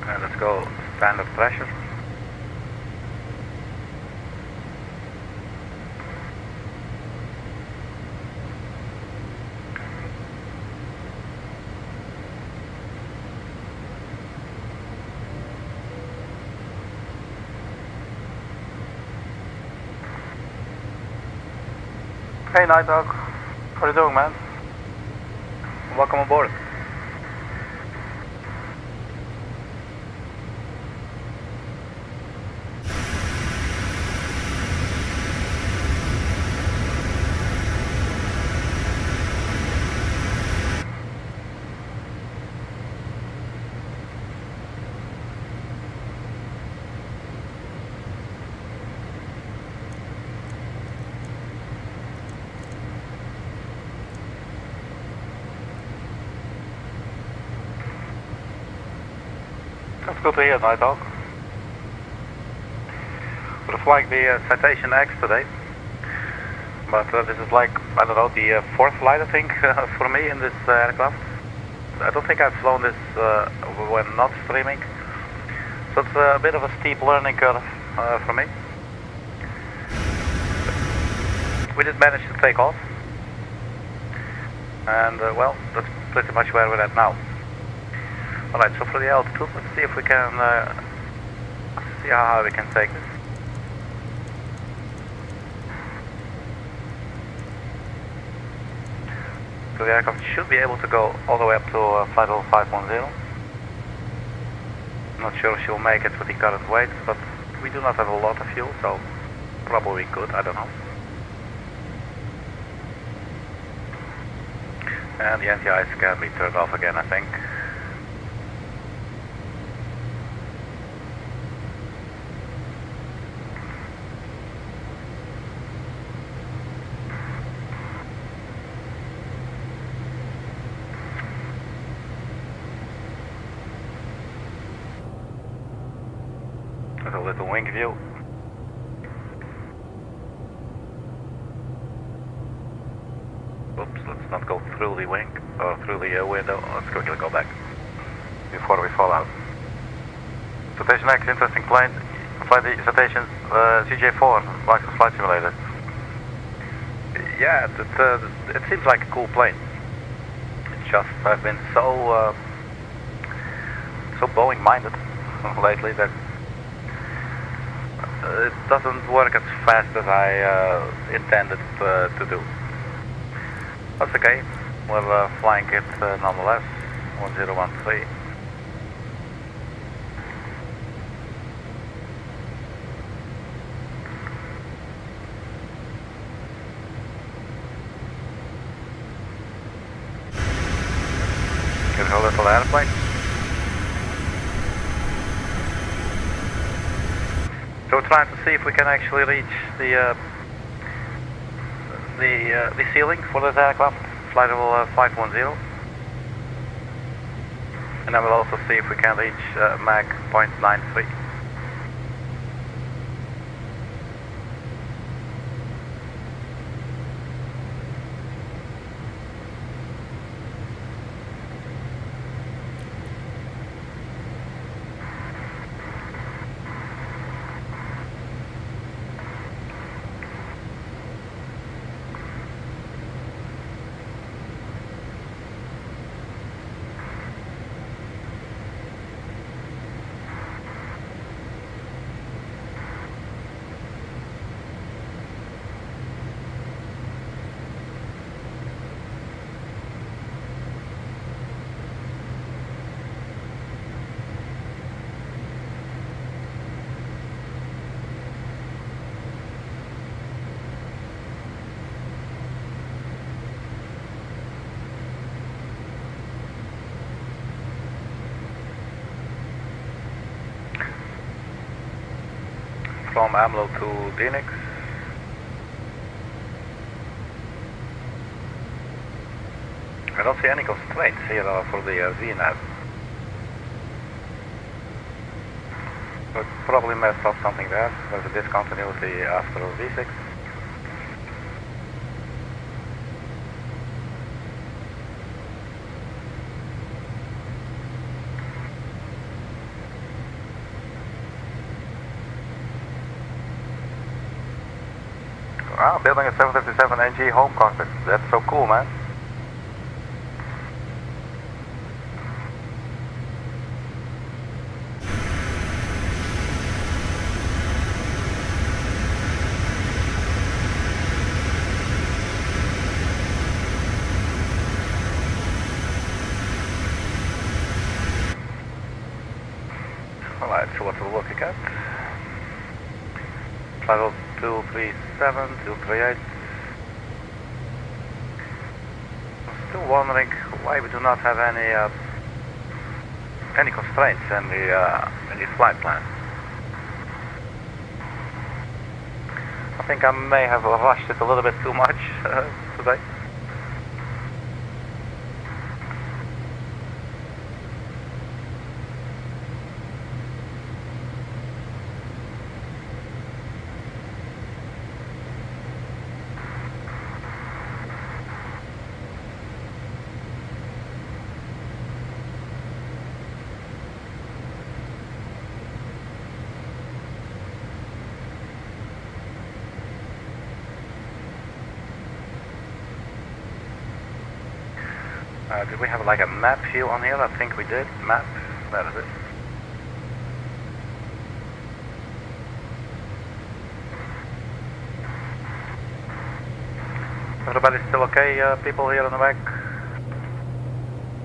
And let's go standard pressure. Hey Night Dog, how are you doing, man? Welcome aboard. That's good to hear, Night Dog. We're flying the Citation X today, but this is like, I don't know, the fourth flight I think for me in this aircraft. I don't think I've flown this when not streaming, so it's a bit of a steep learning curve for me. We did manage to take off, and well, that's pretty much where we're at now. Alright, so for the altitude, let's see if we can see how high we can take this. So the aircraft should be able to go all the way up to flight level 510. Not sure if she'll make it with the current weights, but we do not have a lot of fuel, so probably we could, I don't know. And the anti-ice can be turned off again, I think. There's a little wing view. Oops, let's not go through the wing, or through the window. Let's quickly go back before we fall out. Citation X, interesting plane. Flight the Citation CJ4, Microsoft Flight Simulator. Yeah, it seems like a cool plane. It's just I've been so Boeing-minded lately that it doesn't work as fast as I intended to do. That's okay. We're flying it nonetheless. 1013. Get a little airplane. So we're trying to see if we can actually reach the ceiling for this aircraft, flight level 510. And then we'll also see if we can reach Mach 0.93. From AMLUH to DENIX. I don't see any constraints here for the VNAV. But probably messed up something there. There's a discontinuity after V6. Ah, building a 757 NG home cockpit. That's so cool, man. Alright, so what we're looking at. Level 237, 238. I'm still wondering why we do not have any constraints in the flight plan. I think I may have rushed it a little bit too much today. Did we have like a map view on here? I think we did. Map. That is it. Everybody still okay? People here in the back?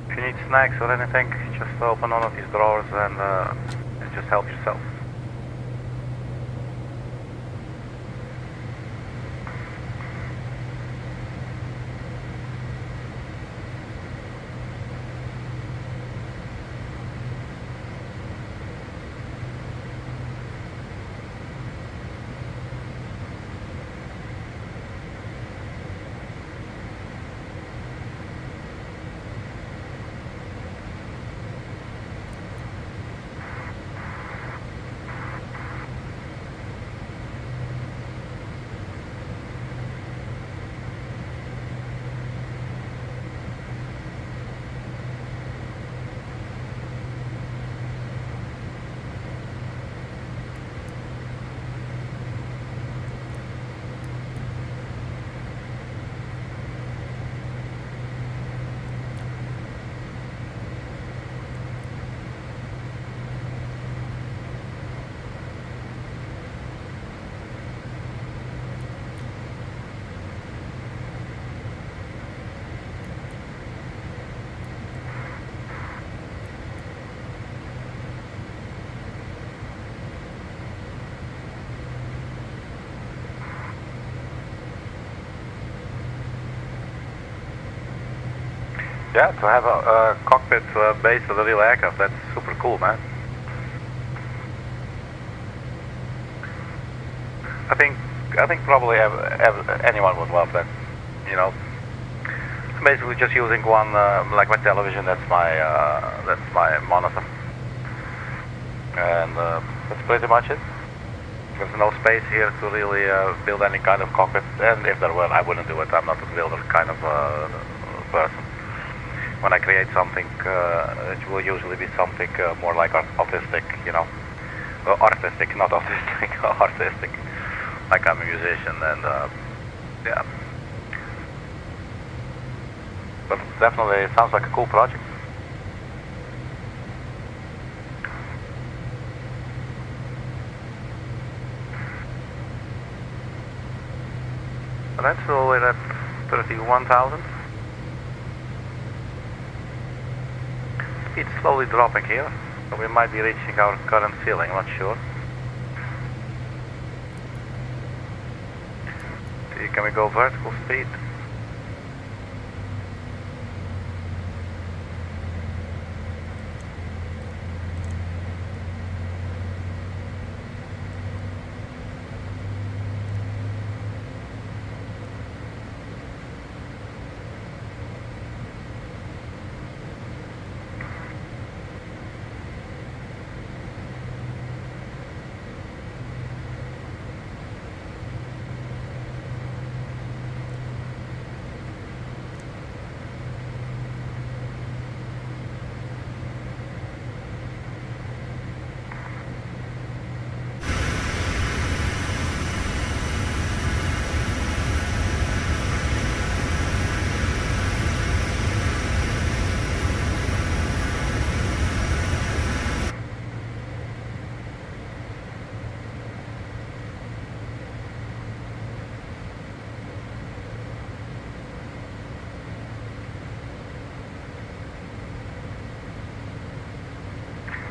If you need snacks or anything, just open one of these drawers and just help yourself. Yeah, to have a cockpit based on the real aircraft, that's super cool, man. I think probably anyone would love that, you know. Basically just using one, like my television, that's my monitor. And that's pretty much it. There's no space here to really build any kind of cockpit, and if there were, I wouldn't do it. I'm not a builder kind of person. When I create something, it will usually be something more like artistic, you know. Artistic, not autistic, artistic. Like I'm a musician, and yeah. But definitely, it sounds like a cool project. Right, so we're at 31,000. Speed's slowly dropping here, so we might be reaching our current ceiling, not sure. See, can we go vertical speed?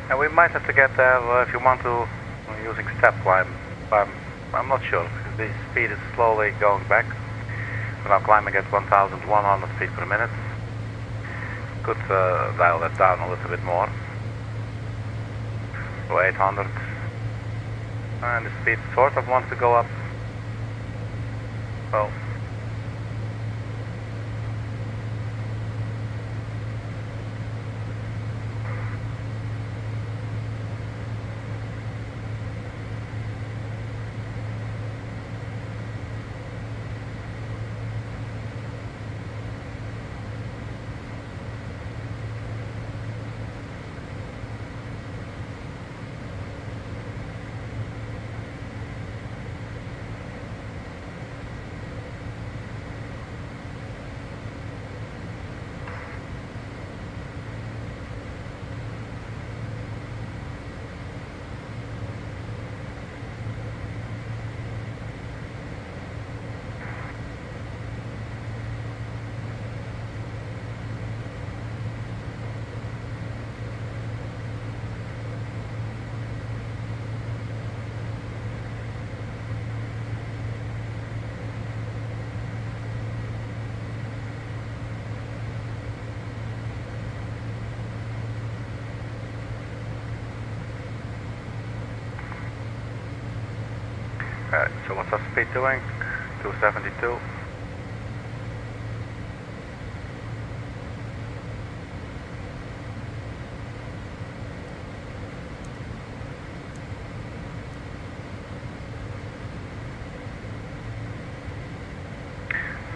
And we might have to get there if you want to using step climb. I'm not sure because the speed is slowly going back. We're now climbing at 1,100 feet per minute. Could dial that down a little bit more. So 800. And the speed sort of wants to go up. Well. So what's our speed doing? 272.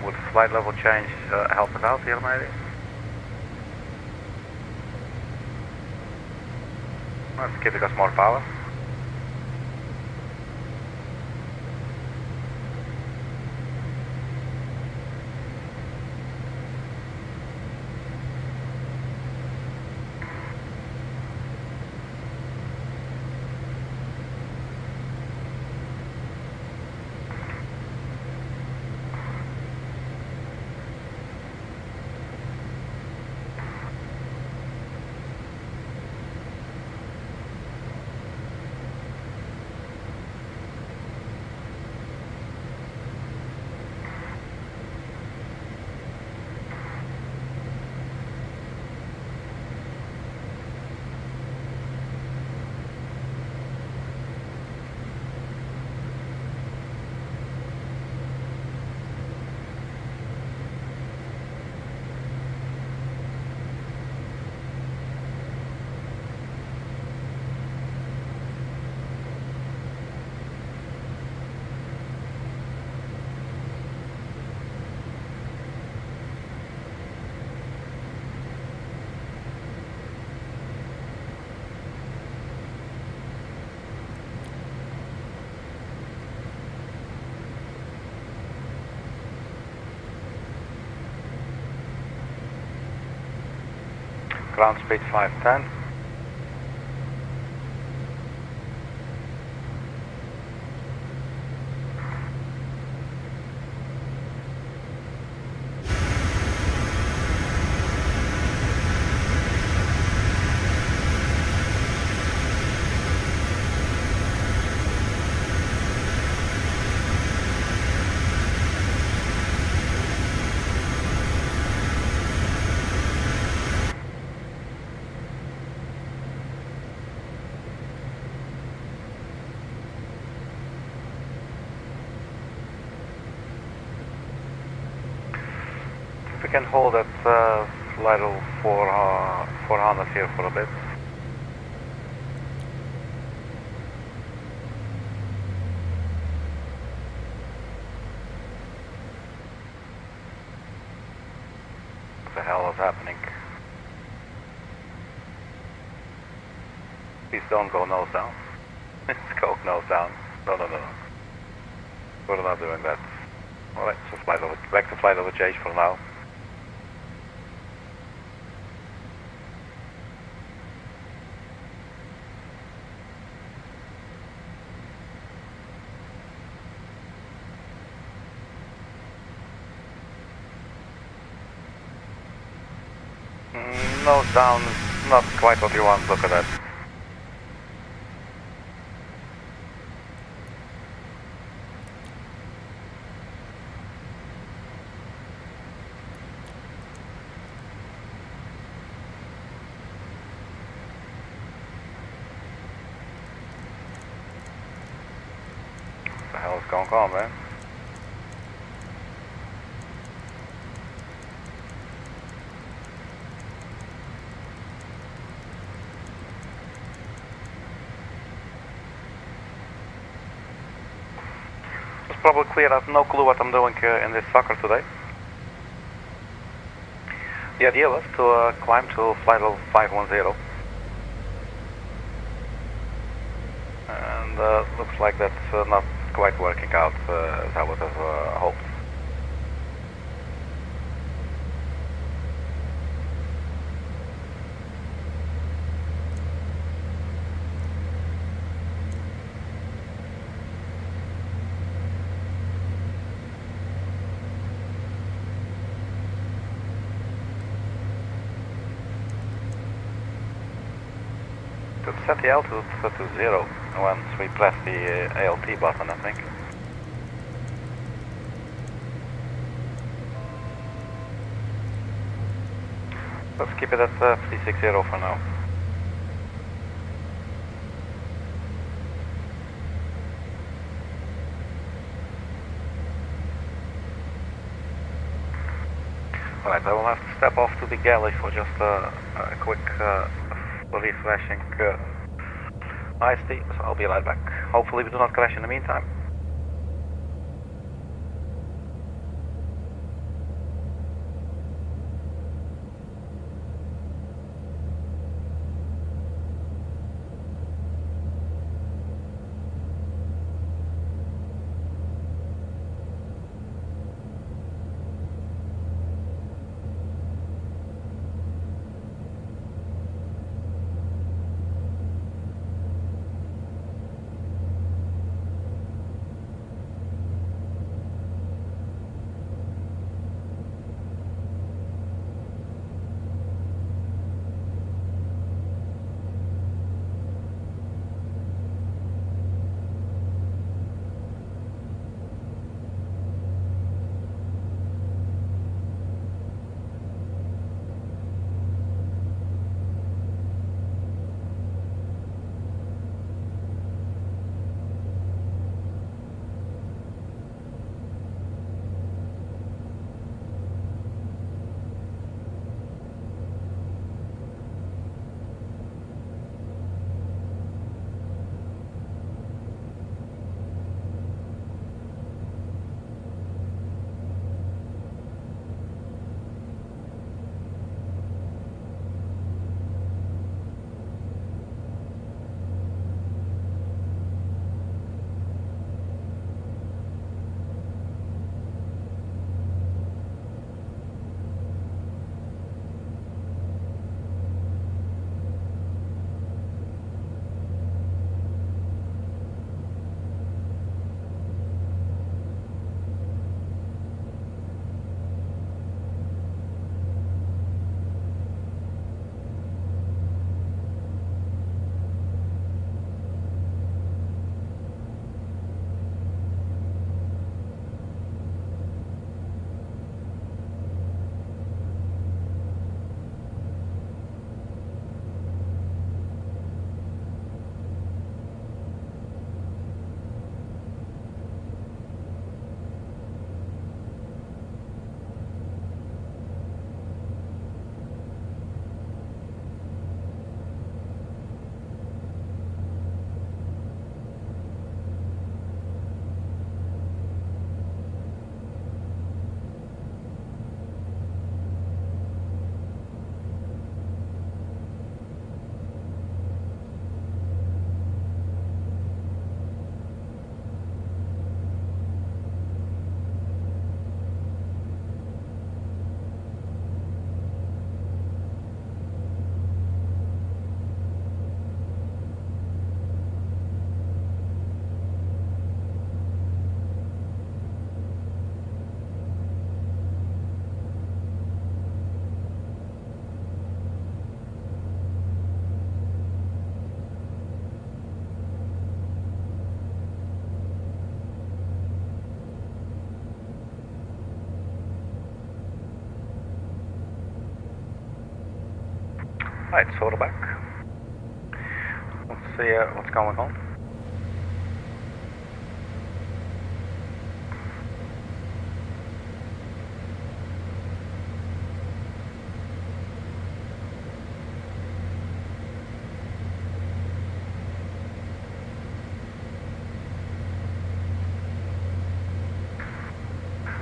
Would flight level change help us out here, maybe? That's giving us more power. ground speed 510. We can hold at flight level 400 here for a bit. What the hell is happening? Please don't go nose down. Go nose down. No. We're not doing that. Alright, so back to flight level change for now. Nose down is not quite what you want. Look at that. What the hell is going on, man? Probably clear. I have no clue what I'm doing in this sucker today. The idea was to climb to flight level 510, and looks like that's not quite working out as I would have hoped. Set the altitude to 0 once we press the ALT button, I think. Let's keep it at 360 for now. Alright, I will have to step off to the galley for just a quick refreshing iced tea, so I'll be right back. Hopefully we do not crash in the meantime. Right, SODRO back. Let's see what's going on.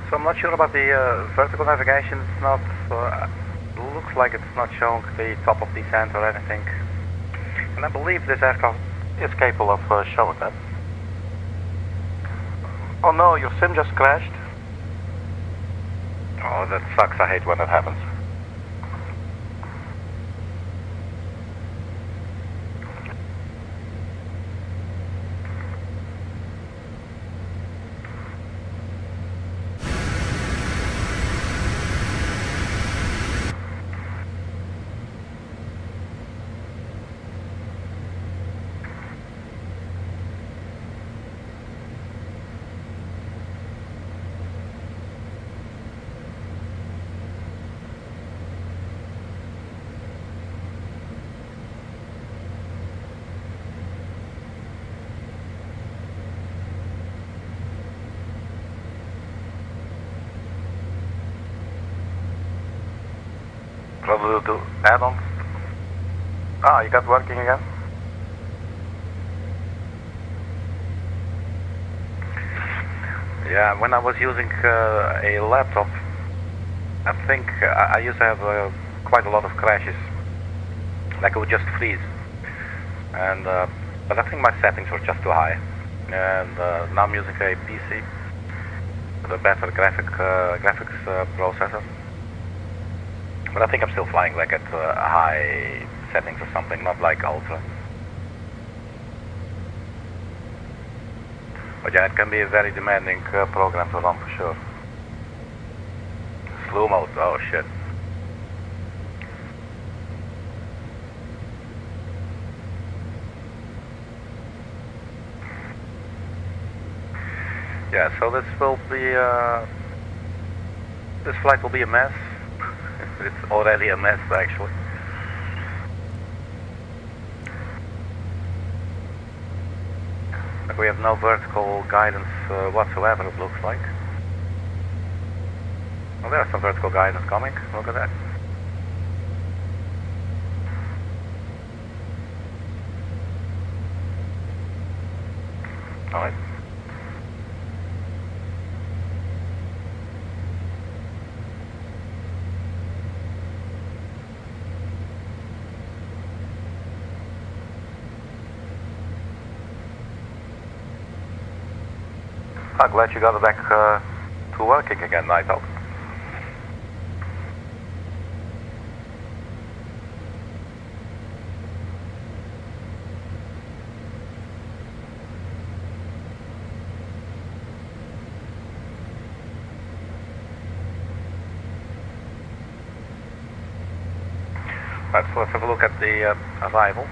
So I'm not sure about the vertical navigation. It's not, looks like it's not showing the top of descent or anything. And I believe this aircraft is capable of showing that. Oh no, your sim just crashed. Oh, that sucks. I hate when that happens. What will do? Add-ons? Ah, you got working again? Yeah, when I was using a laptop, I think I used to have quite a lot of crashes. Like it would just freeze. And but I think my settings were just too high. And now I'm using a PC with a better graphics processor. But I think I'm still flying like at high settings or something, not like ultra. But yeah, it can be a very demanding program to run for sure. Slow mode, oh shit. Yeah, so this will be, this flight will be a mess. It's already a mess, actually. Like we have no vertical guidance whatsoever, it looks like. Well, there's some vertical guidance coming. Look at that. All right. I'm glad you got it back to working again, Nighthawk. Right, so let's have a look at the arrival.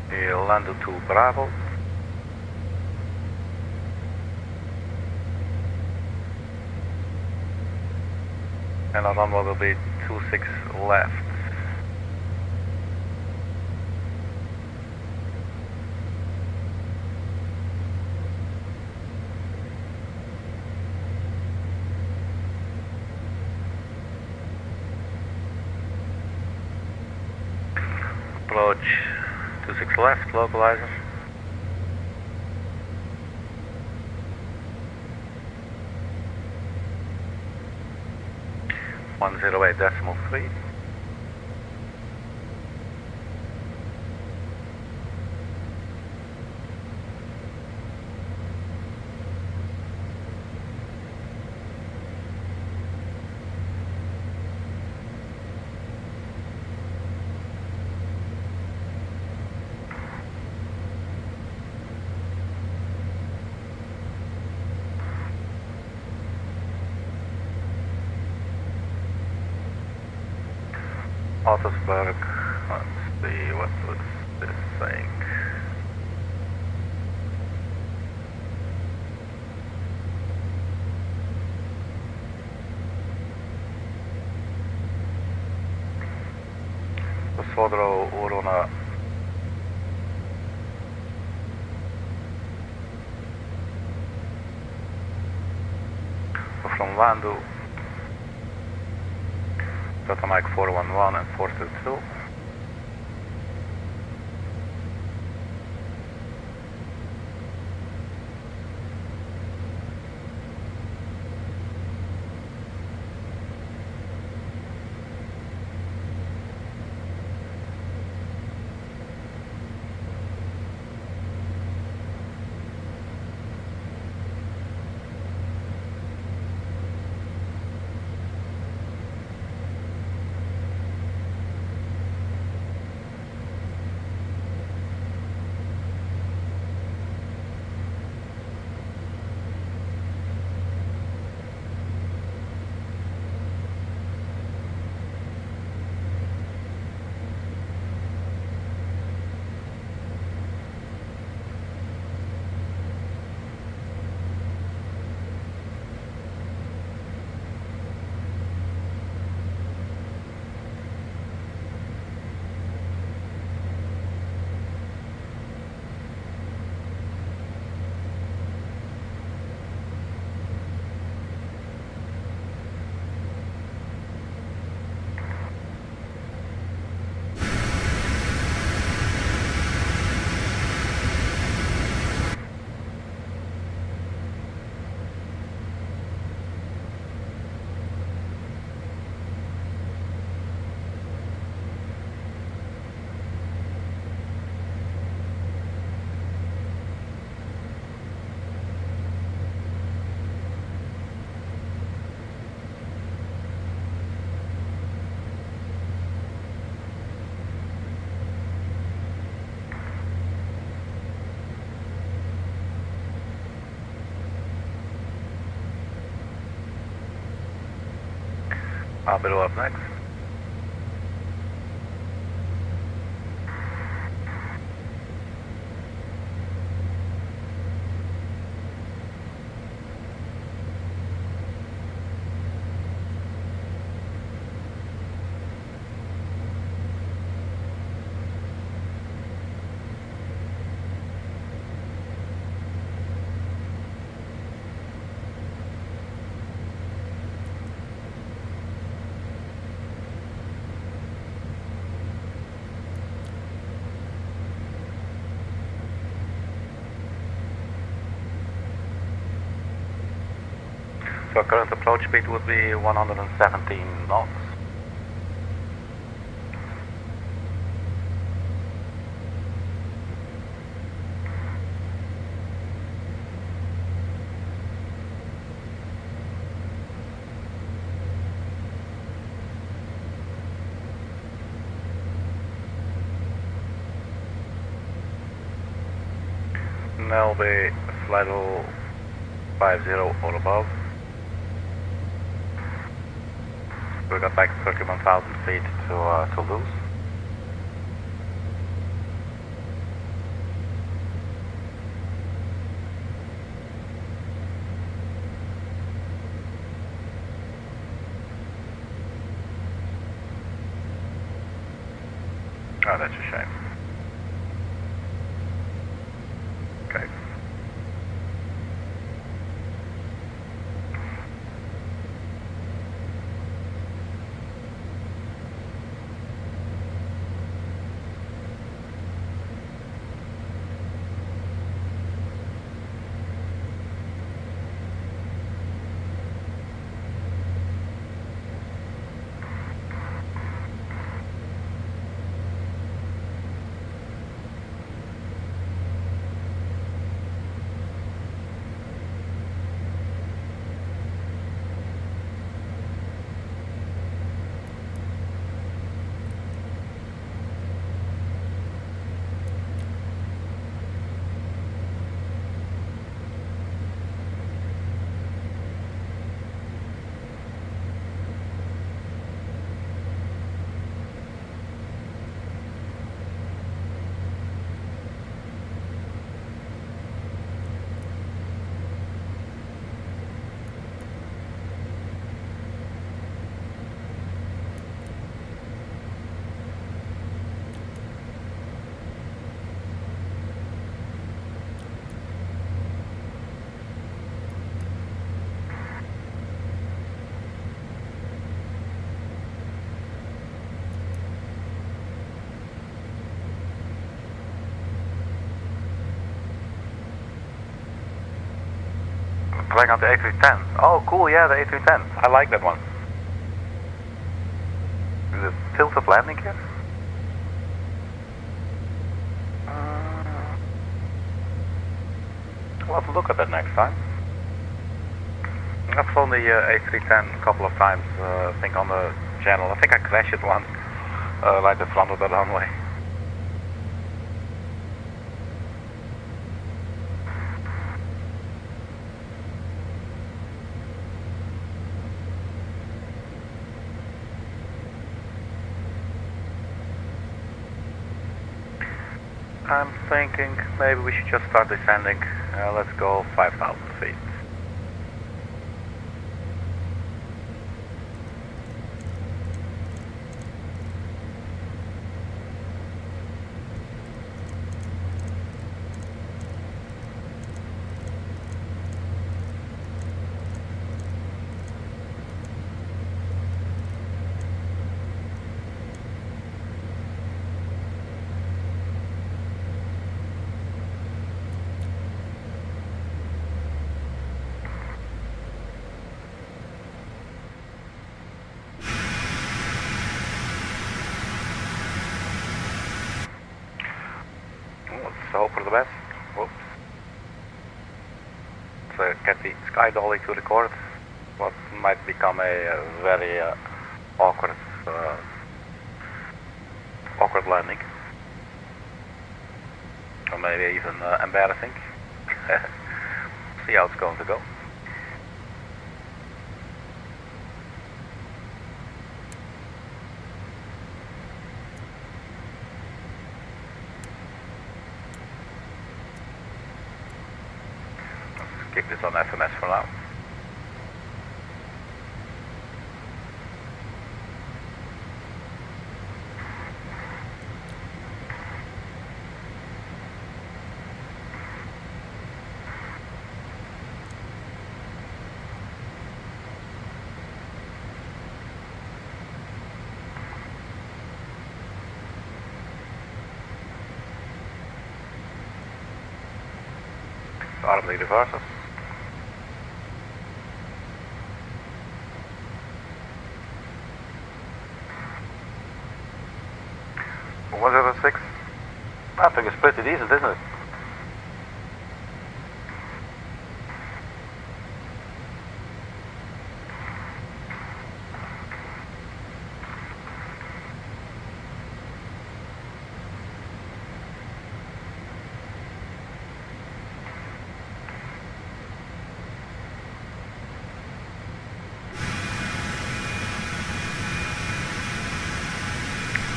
The LANDU to Bravo. And our runway will be 26 left. Approach 26 left, localizer. One 108.3. Ottersberg, let's see, what was this saying? SODRO Uruna. From LANDU, Delta Mike 411 and 422. Below up next. So current approach speed would be 117 knots. LB flight level 50 or above. We got like 31,000 feet to lose. Oh, that's a shame. Okay. Flying on the A310. Oh, cool, yeah, the A310. I like that one. Is it tilted landing gear? We'll have to look at that next time. I've flown the A310 a couple of times, I think on the channel. I think I crashed it once, right in front of the runway. I'm thinking maybe we should just start descending. Let's go 5,000 feet. Let's hope for the best. Whoops. Let's get the sky dolly to record what might become a very awkward landing. Or maybe even embarrassing. See how it's going to go. Keep this on FMS for now. Armly reverses. Was it a 6? I think it's pretty decent, isn't it?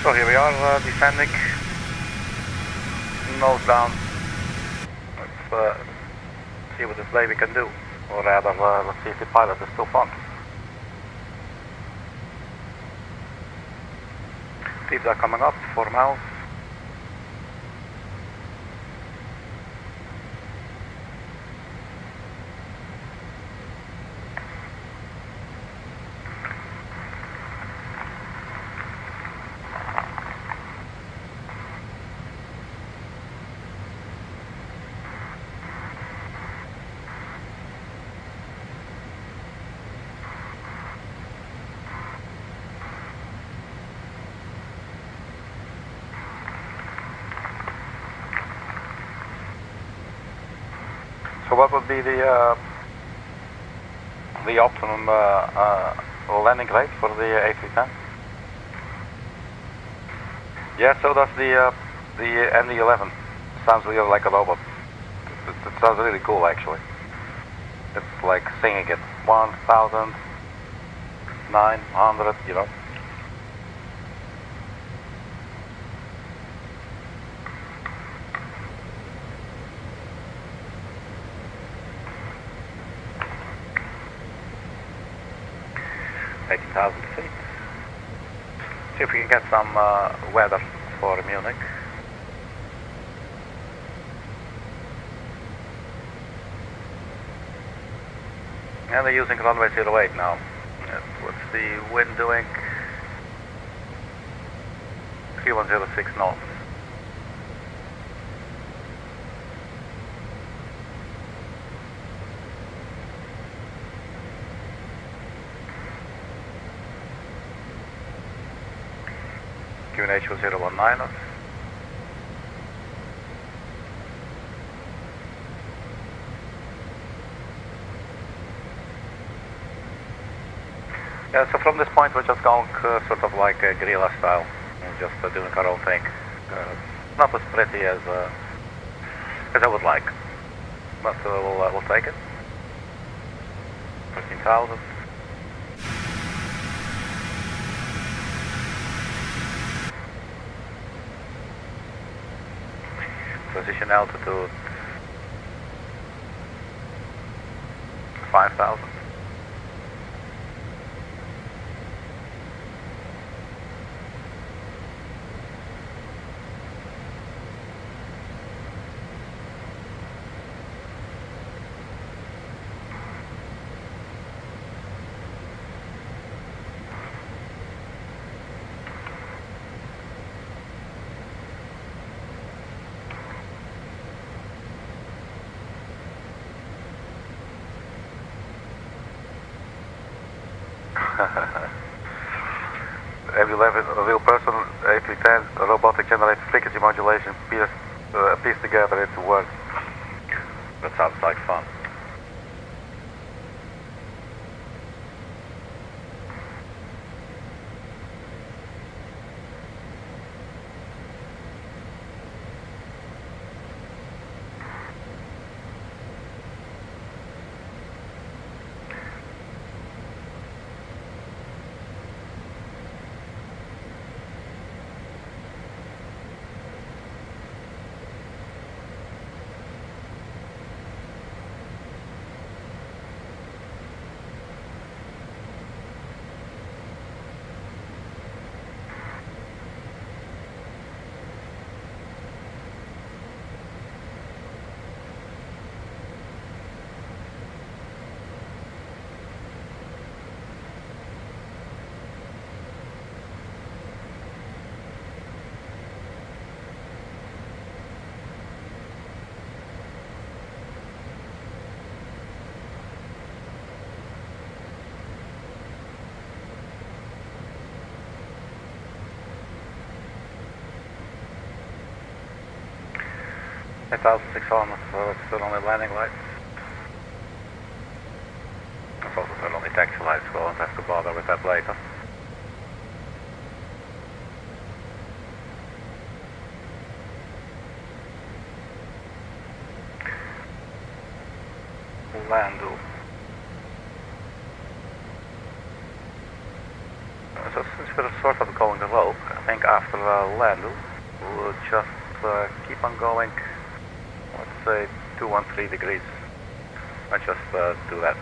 So here we are, descending, nose down. Let's see what this baby can do, or rather, let's see if the pilot is still funky. Speeds are coming up, 4 miles. So what would be the optimum landing rate for the A310? Yeah, so does the ND11. Sounds really like a robot. It sounds really cool, actually. It's like singing it. 1,900, you know. Feet. See if we can get some weather for Munich. And they're using runway 08 now. What's the wind doing? 3106 knots. 2019. Yeah, so from this point we're just going sort of like a guerrilla style, just doing our own thing. Not as pretty as I would like, but we'll take it. 13,000. Position altitude 5,000. Every real person, A310, robotic generated frequency modulation, piece together into words. That sounds like fun. $8,600, so it's still only landing lights. It's also still only taxi lights, so I won't have to bother with that later. LANDU. So since we're sort of going low, I think after LANDU, we'll just keep on going. Let's say 213 degrees. Let's just do that.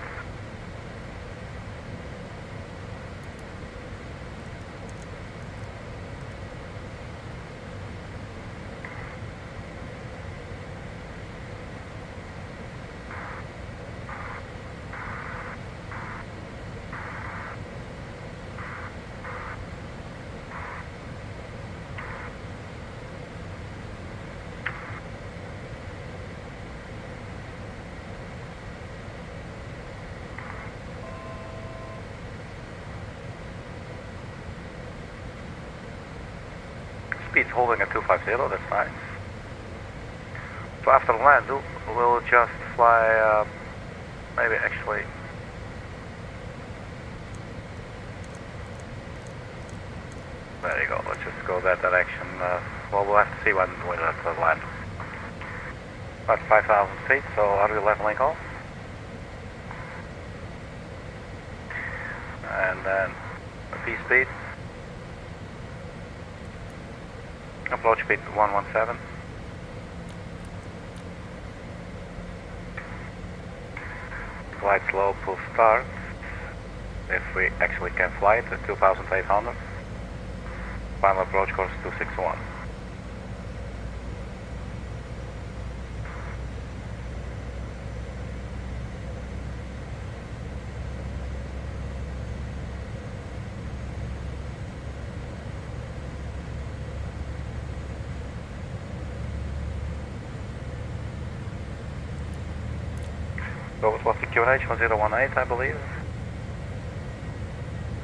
Speed's holding at 250, that's nice. So after LANDU, we'll just fly, maybe actually, there you go, let's just go that direction. Well, we'll have to see when we're at land. About 5,000 feet, so are we leveling off? And then V-speed. Approach speed 117. Flight slope will start, if we actually can fly it, at 2,800. Final approach course 261. So what was the QNH? 1018, I believe.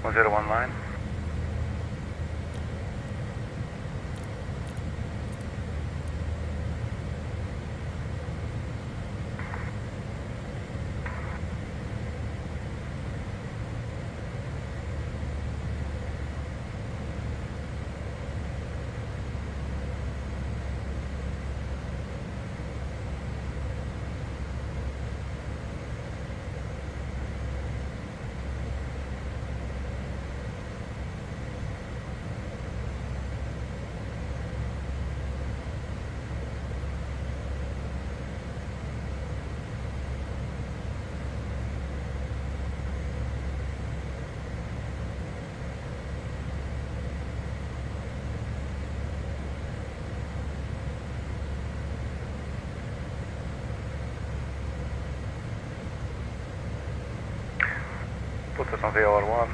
1019. focus on VOR1.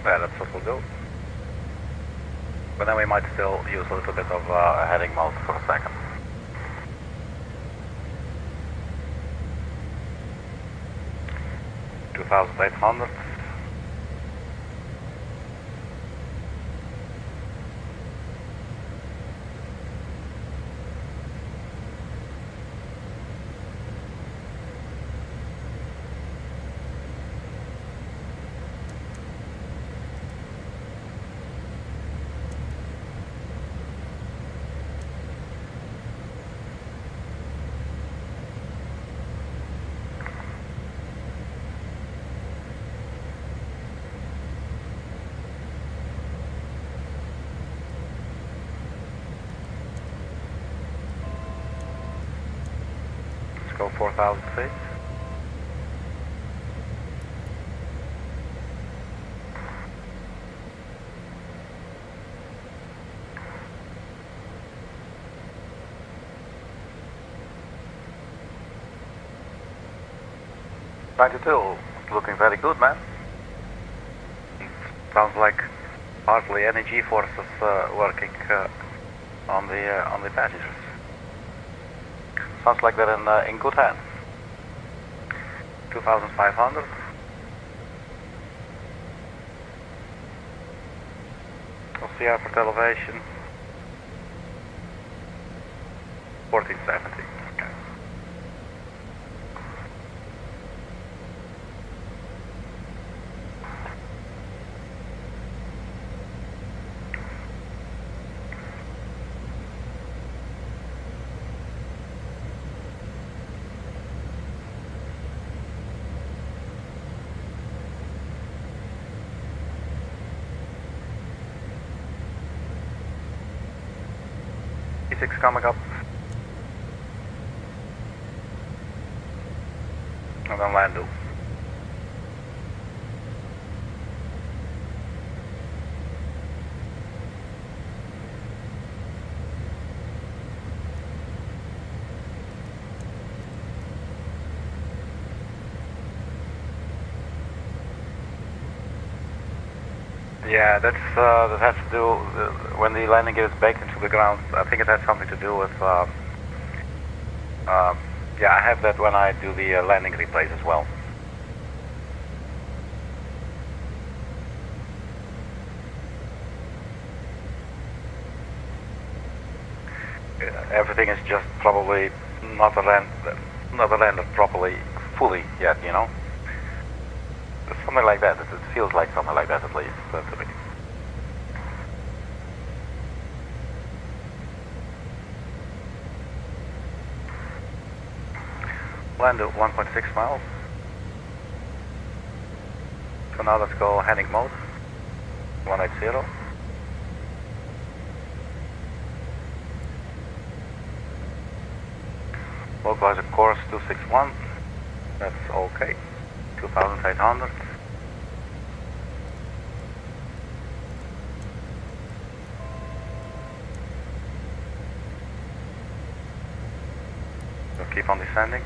Yeah, that's what we'll do. But then we might still use a little bit of heading mode for a second. $2,800. Go 4,000 feet. Looking very good, man. Sounds like partly energy forces working on the passengers. Sounds like they're in good hands. 2,500. What's the airport elevation? 1470. Okay. E6 coming up. And then LANDU. Yeah, that has to do when the landing gear is baked into the ground. I think it has something to do with. Yeah, I have that when I do the landing replays as well. Everything is just probably not landed properly, fully yet, you know. Something like that. It feels like something like that at least to me. LANDU 1.6 miles. So now let's go heading mode. 180. Localizer course 261. That's okay. 2,800. So keep on descending.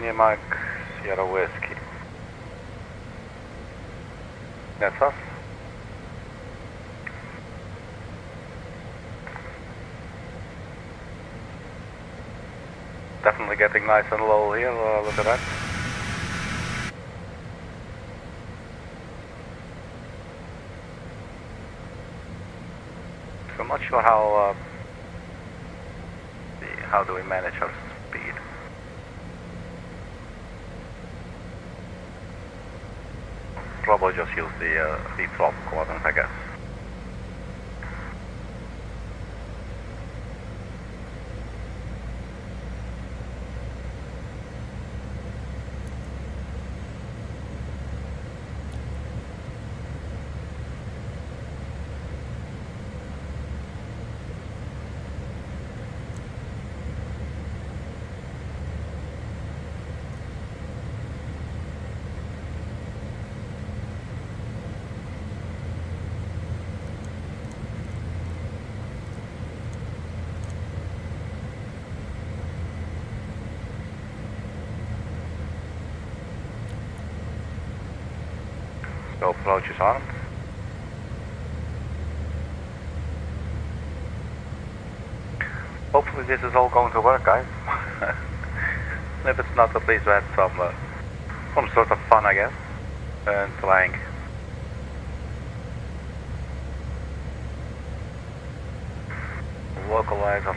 India Mike, Sierra Whisky. That's us. Definitely getting nice and low here, look at that. So I'm not sure how do we manage our speed. Probably just use the throttle quadrant, I guess. The approach is armed. Hopefully this is all going to work, guys. If it's not, at least we had some sort of fun, I guess, and flying. Localizer.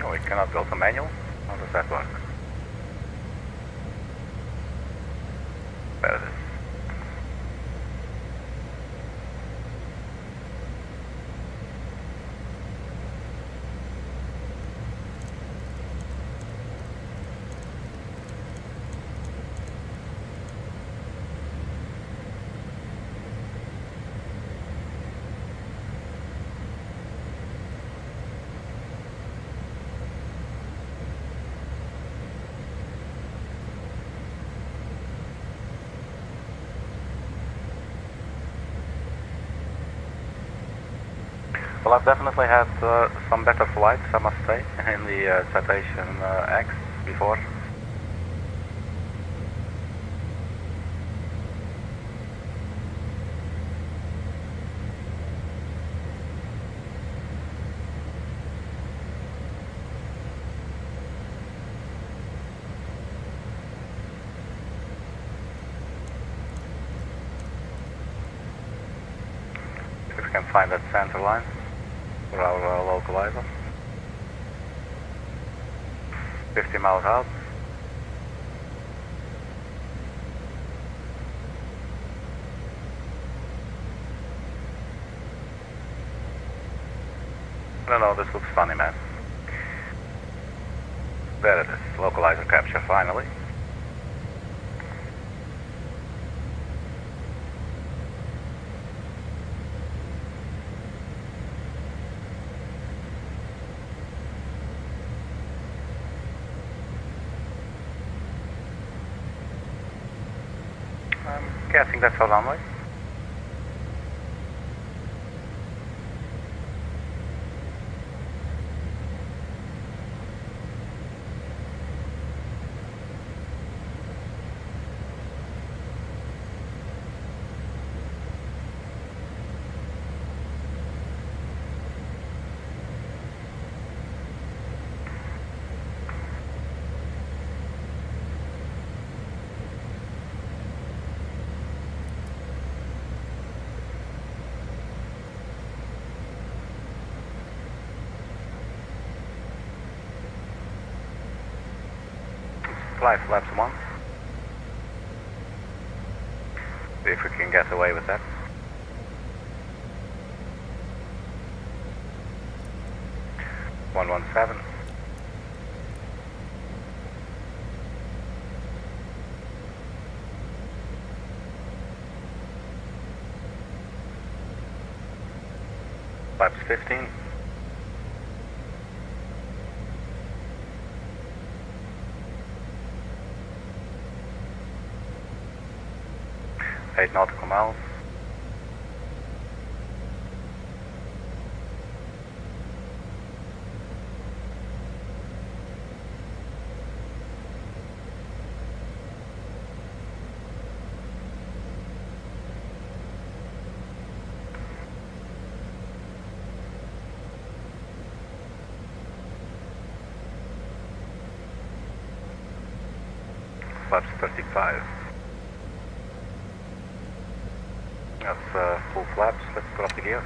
Oh, we cannot build a manual? How does that work? There it is. Well, I've definitely had some better flights, I must say, in the Citation X before. If we can find that center line for our localizer. 50 miles out. I don't know, this looks funny, man. There it is, localizer capture finally. I'm guessing that's our runway. Fly flaps 1. See if we can get away with that. One 117. Flaps 15. Eight nautical miles. Flaps 35. That's full flaps. Let's drop the gear.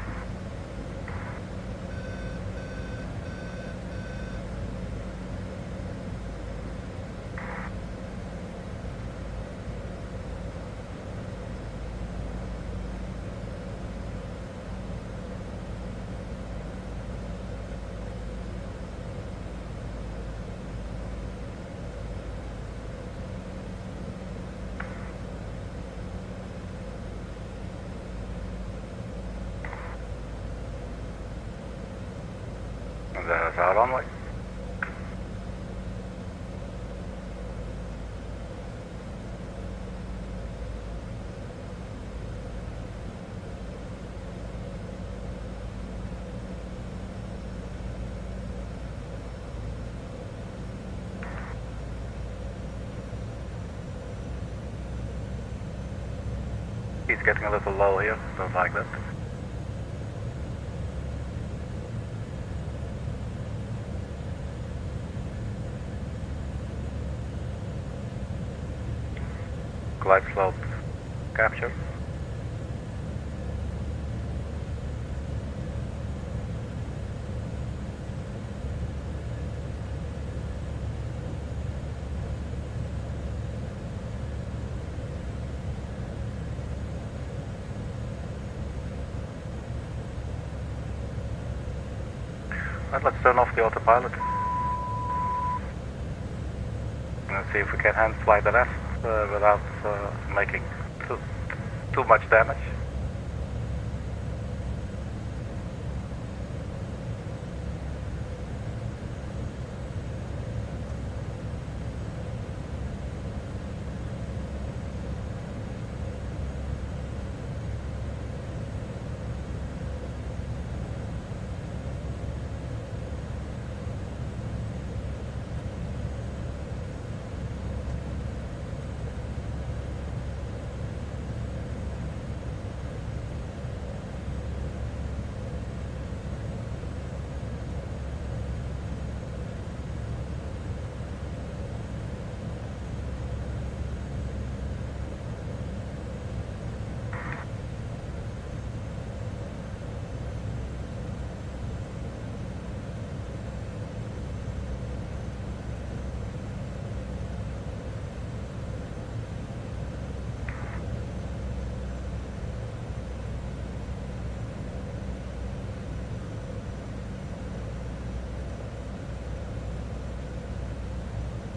And there's our runway. He's getting a little low here, don't like that. Glide slope capture. Right, let's turn off the autopilot. Let's see if we can hand fly the rest without making too much damage.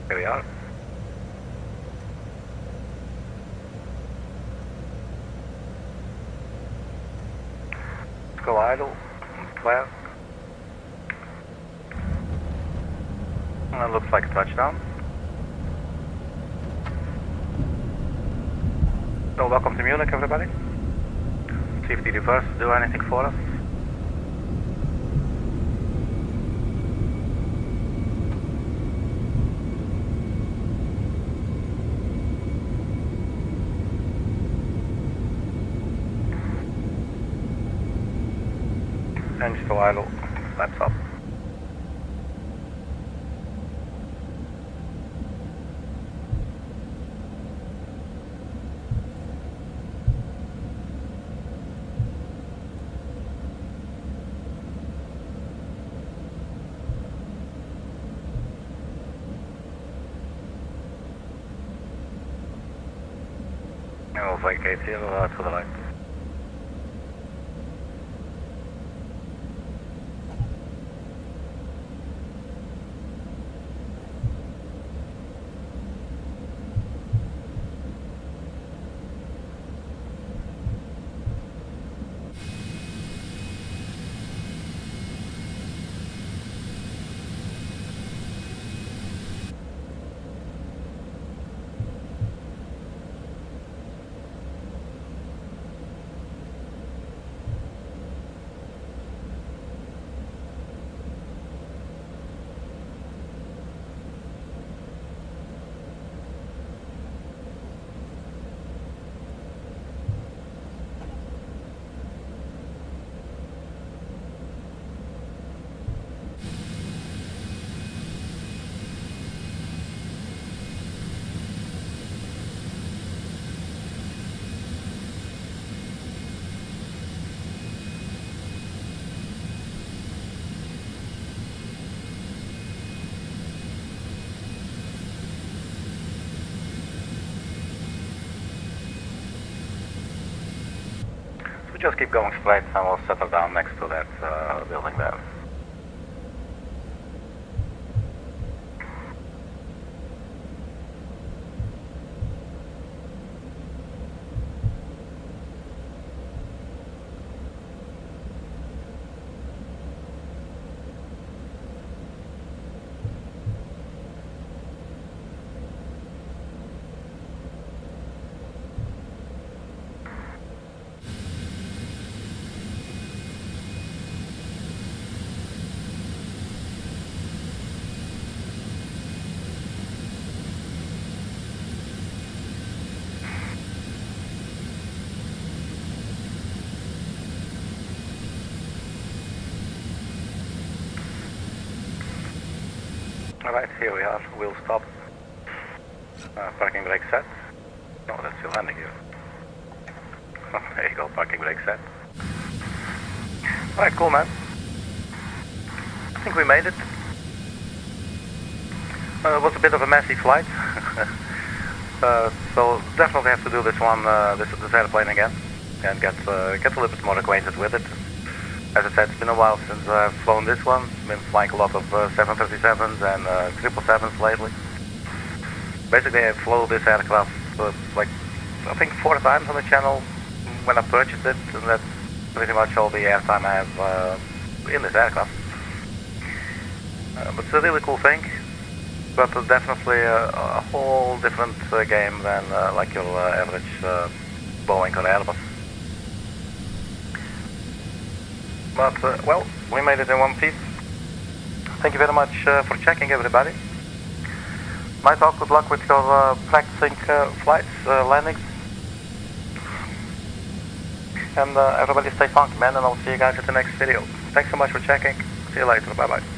Here we are. Let's go idle, flare. And it looks like a touchdown. So welcome to Munich, everybody. See if the reverse do anything for us. Engine still idle, flaps up. And we'll vacate here to the right. just keep going straight and we'll settle down next to that building there. Alright, here we are. We'll stop. Parking brake set. No, that's still landing gear. There you go, parking brake set. Alright, cool, man. I think we made it. It was a bit of a messy flight. So definitely have to do this one, this airplane again, and get a little bit more acquainted with it. As I said, it's been a while since I've flown this one. Been flying a lot of 737s and 777s lately. Basically, I flew this aircraft like I think 4 times on the channel when I purchased it, and that's pretty much all the airtime I have in this aircraft. But it's a really cool thing, but definitely a whole different game than like your average Boeing or Airbus. But, well, we made it in one piece. Thank you very much for checking, everybody. Night off, good luck with your practicing flights, landings. And everybody stay funky, man, and I'll see you guys at the next video. Thanks so much for checking. See you later. Bye-bye.